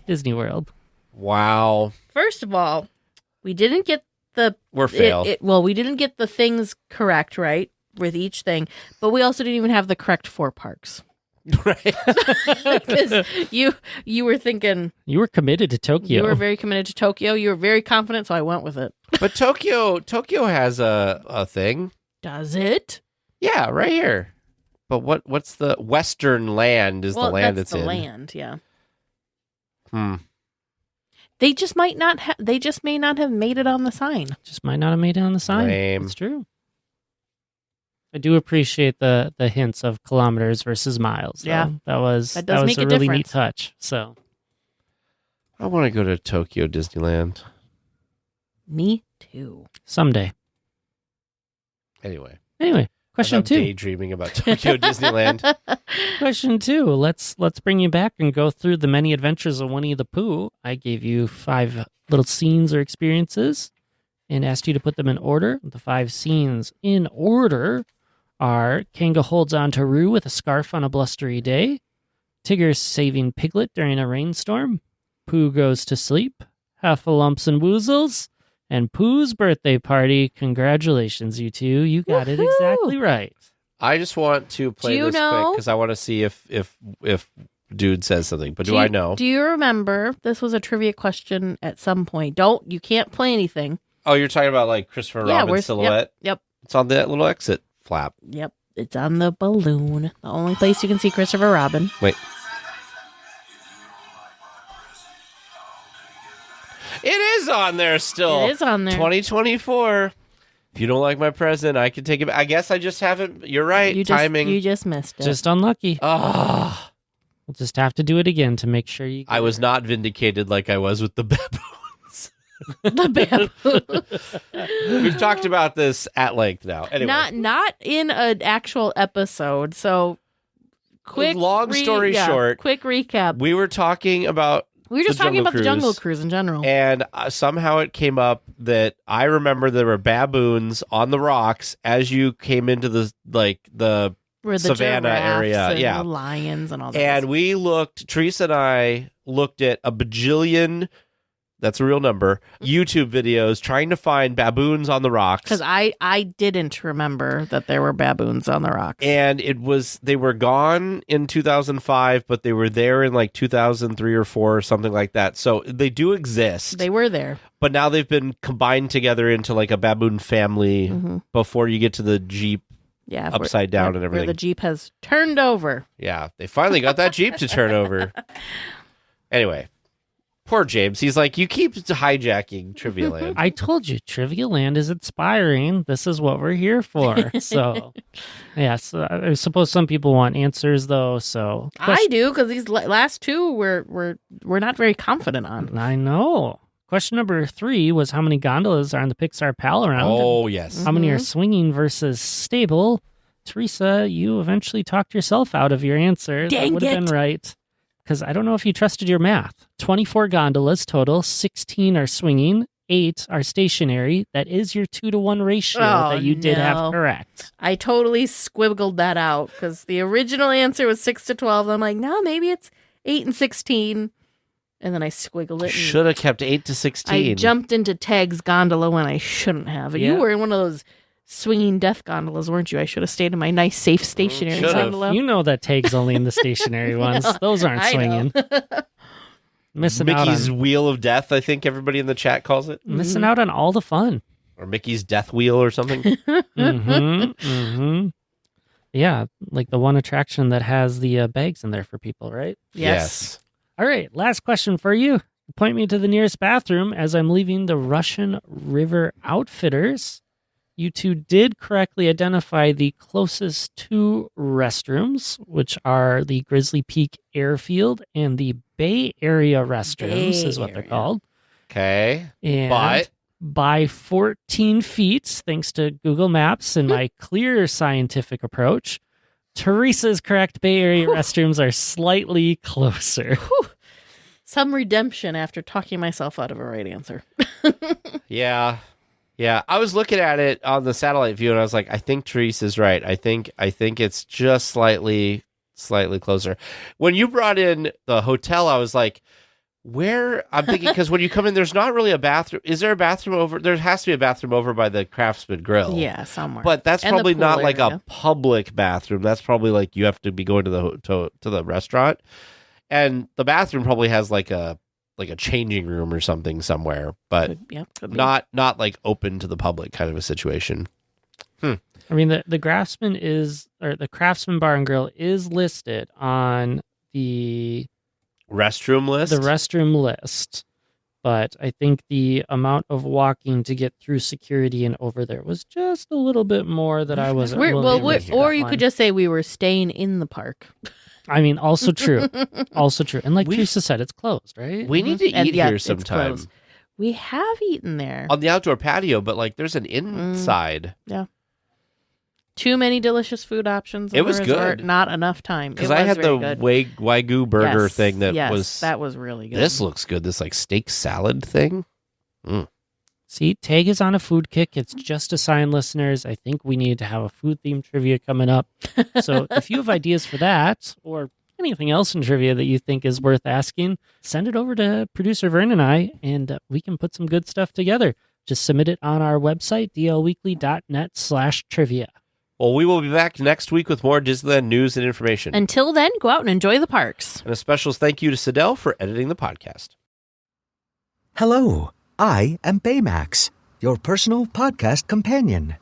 Disney World. Wow. First of all, we didn't get We're failed. we didn't get the things correct, right, with each thing, but we also didn't even have the correct 4 parks. Right. Because you were thinking, You were committed to Tokyo. you were very committed to Tokyo. You were very confident, so I went with it. But Tokyo has a thing. Does it? Yeah, right here. But what's the Western Land is the land that's it's the in. land, yeah. Hmm. They just may not have made it on the sign. Just might not have made it on the sign. Lame. It's true. I do appreciate the hints of kilometers versus miles. Though. Yeah. That was make a a really neat difference. touch. So I want to go to Tokyo Disneyland. Me too. someday. Anyway, question I'm 2. daydreaming about Tokyo Disneyland. Question 2. Let's bring you back and go through the many adventures of Winnie the Pooh. I gave you 5 little scenes or experiences and asked you to put them in order. The 5 scenes in order are Kanga holds on to Roo with a scarf on a blustery day, Tigger saving Piglet during a rainstorm, Pooh goes to sleep, Heffalumps and Woozles, and Pooh's birthday party. Congratulations, you two. You got it exactly right. I just want to play you this quick know- because I want to see if dude says something. But do I know? Do you remember this was a trivia question at some point? You can't play anything. Oh, you're talking about like Christopher Robin's silhouette? Yep. It's on that little exit flap. Yep. It's on the balloon. The only place you can see Christopher Robin. Wait. It is on there still. It is on there. 2024. If you don't like my present, I can take it back. I guess I just haven't. You're right. Timing. You just missed it. Just unlucky. Ah, We'll just have to do it again to make sure you get I was it. not vindicated like I was with the baboons. the bamboo. We've talked about this at length now. Anyway, Not in an actual episode. So quick. Long story short, Quick recap. we were talking about We were just the talking Jungle about the Jungle Cruise. Cruise in general. And somehow it came up that I remember there were baboons on the rocks as you came into the Where the Savannah giraffes area, and yeah. the lions and all that. and we looked. Teresa and I looked at a bajillion. That's a real number. YouTube videos trying to find baboons on the rocks. Because I didn't remember that there were baboons on the rocks. And they were gone in 2005, but they were there in like 2003 or 4 or something like that. So they do exist. They were there. But now they've been combined together into like a baboon family Mhm. before you get to the Jeep Yeah, upside down and everything. Where the Jeep has turned over. Yeah, they finally got that Jeep to turn over. Anyway, poor James. He's like, you keep hijacking Trivia Land. I told you, Trivia Land is inspiring. This is what we're here for. So, yes, I suppose some people want answers, though. So, I do, because these last two we're not very confident on. I know. Question number 3 was how many gondolas are on the Pixar Pal Around? Oh, yes. How many are swinging versus stable? Teresa, you eventually talked yourself out of your answer. Dang that would have it. been right. Because I don't know if you trusted your math. 24 gondolas total, 16 are swinging, 8 are stationary. That is your 2-to-1 ratio Oh, that you did no. have correct. I totally squiggled that out, because the original answer was 6 to 12. I'm like, no, maybe it's 8 and 16. And then I squiggled it. and Should have kept 8 to 16. I jumped into Tag's gondola when I shouldn't have. Yeah. You were in one of those swinging death gondolas, weren't you? I should have stayed in my nice, safe, stationary Should've. gondola. You know that Tag's only in the stationary ones. Those aren't I know. swinging. Missing out Mickey's on Wheel of Death, I think everybody in the chat calls it. missing out on all the fun. Or Mickey's Death Wheel or something. Mm-hmm. Yeah, like the one attraction that has the bags in there for people, right? Yes. All right, last question for you. Point me to the nearest bathroom as I'm leaving the Russian River Outfitters. you two did correctly identify the closest two restrooms, which are the Grizzly Peak Airfield and the Bay Area restrooms, is what they're called. Okay. And But by 14 feet, thanks to Google Maps and my clear scientific approach, Teresa's correct. Bay Area restrooms are slightly closer. Some redemption after talking myself out of a right answer. yeah. I was looking at it on the satellite view, and I was like, I think Teresa's right. I think it's just slightly closer. When you brought in the hotel, I was like, where? I'm thinking, because when you come in, there's not really a bathroom. Is there a bathroom over? There has to be a bathroom over by the Craftsman Grill. Yeah, somewhere. But that's And probably the pool not like area. a public bathroom. That's probably like you have to be going to the restaurant, and the bathroom probably has like a changing room or something somewhere, but Could be. not like open to the public kind of a situation. I mean, the Craftsman Bar and Grill is listed on the Restroom list? The restroom list. But I think the amount of walking to get through security and over there was just a little bit more that I wasn't willing to or you could just say we were staying in the park. I mean, also true. Also true. And like Teresa said, it's closed, right? We need to eat here sometime. We have eaten there. On the outdoor patio, but like there's an inside. Yeah. Too many delicious food options. It was good. Not enough time. Because I had the Wagyu burger thing that was really good. This looks good. This like steak salad thing. See, Tag is on a food kick. It's just a sign, listeners. I think we need to have a food-themed trivia coming up. So if you have ideas for that or anything else in trivia that you think is worth asking, send it over to producer Vern and I, and we can put some good stuff together. Just submit it on our website, dlweekly.net/trivia. Well, we will be back next week with more Disneyland news and information. Until then, go out and enjoy the parks. And a special thank you to Sidel for editing the podcast. Hello, I am Baymax, your personal podcast companion.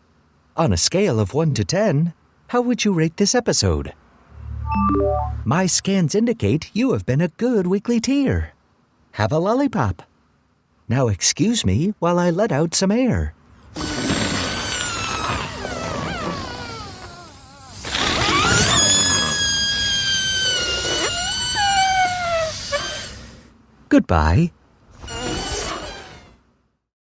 On a scale of 1 to 10, how would you rate this episode? My scans indicate you have been a good weekly tier. Have a lollipop. Now excuse me while I let out some air. Goodbye.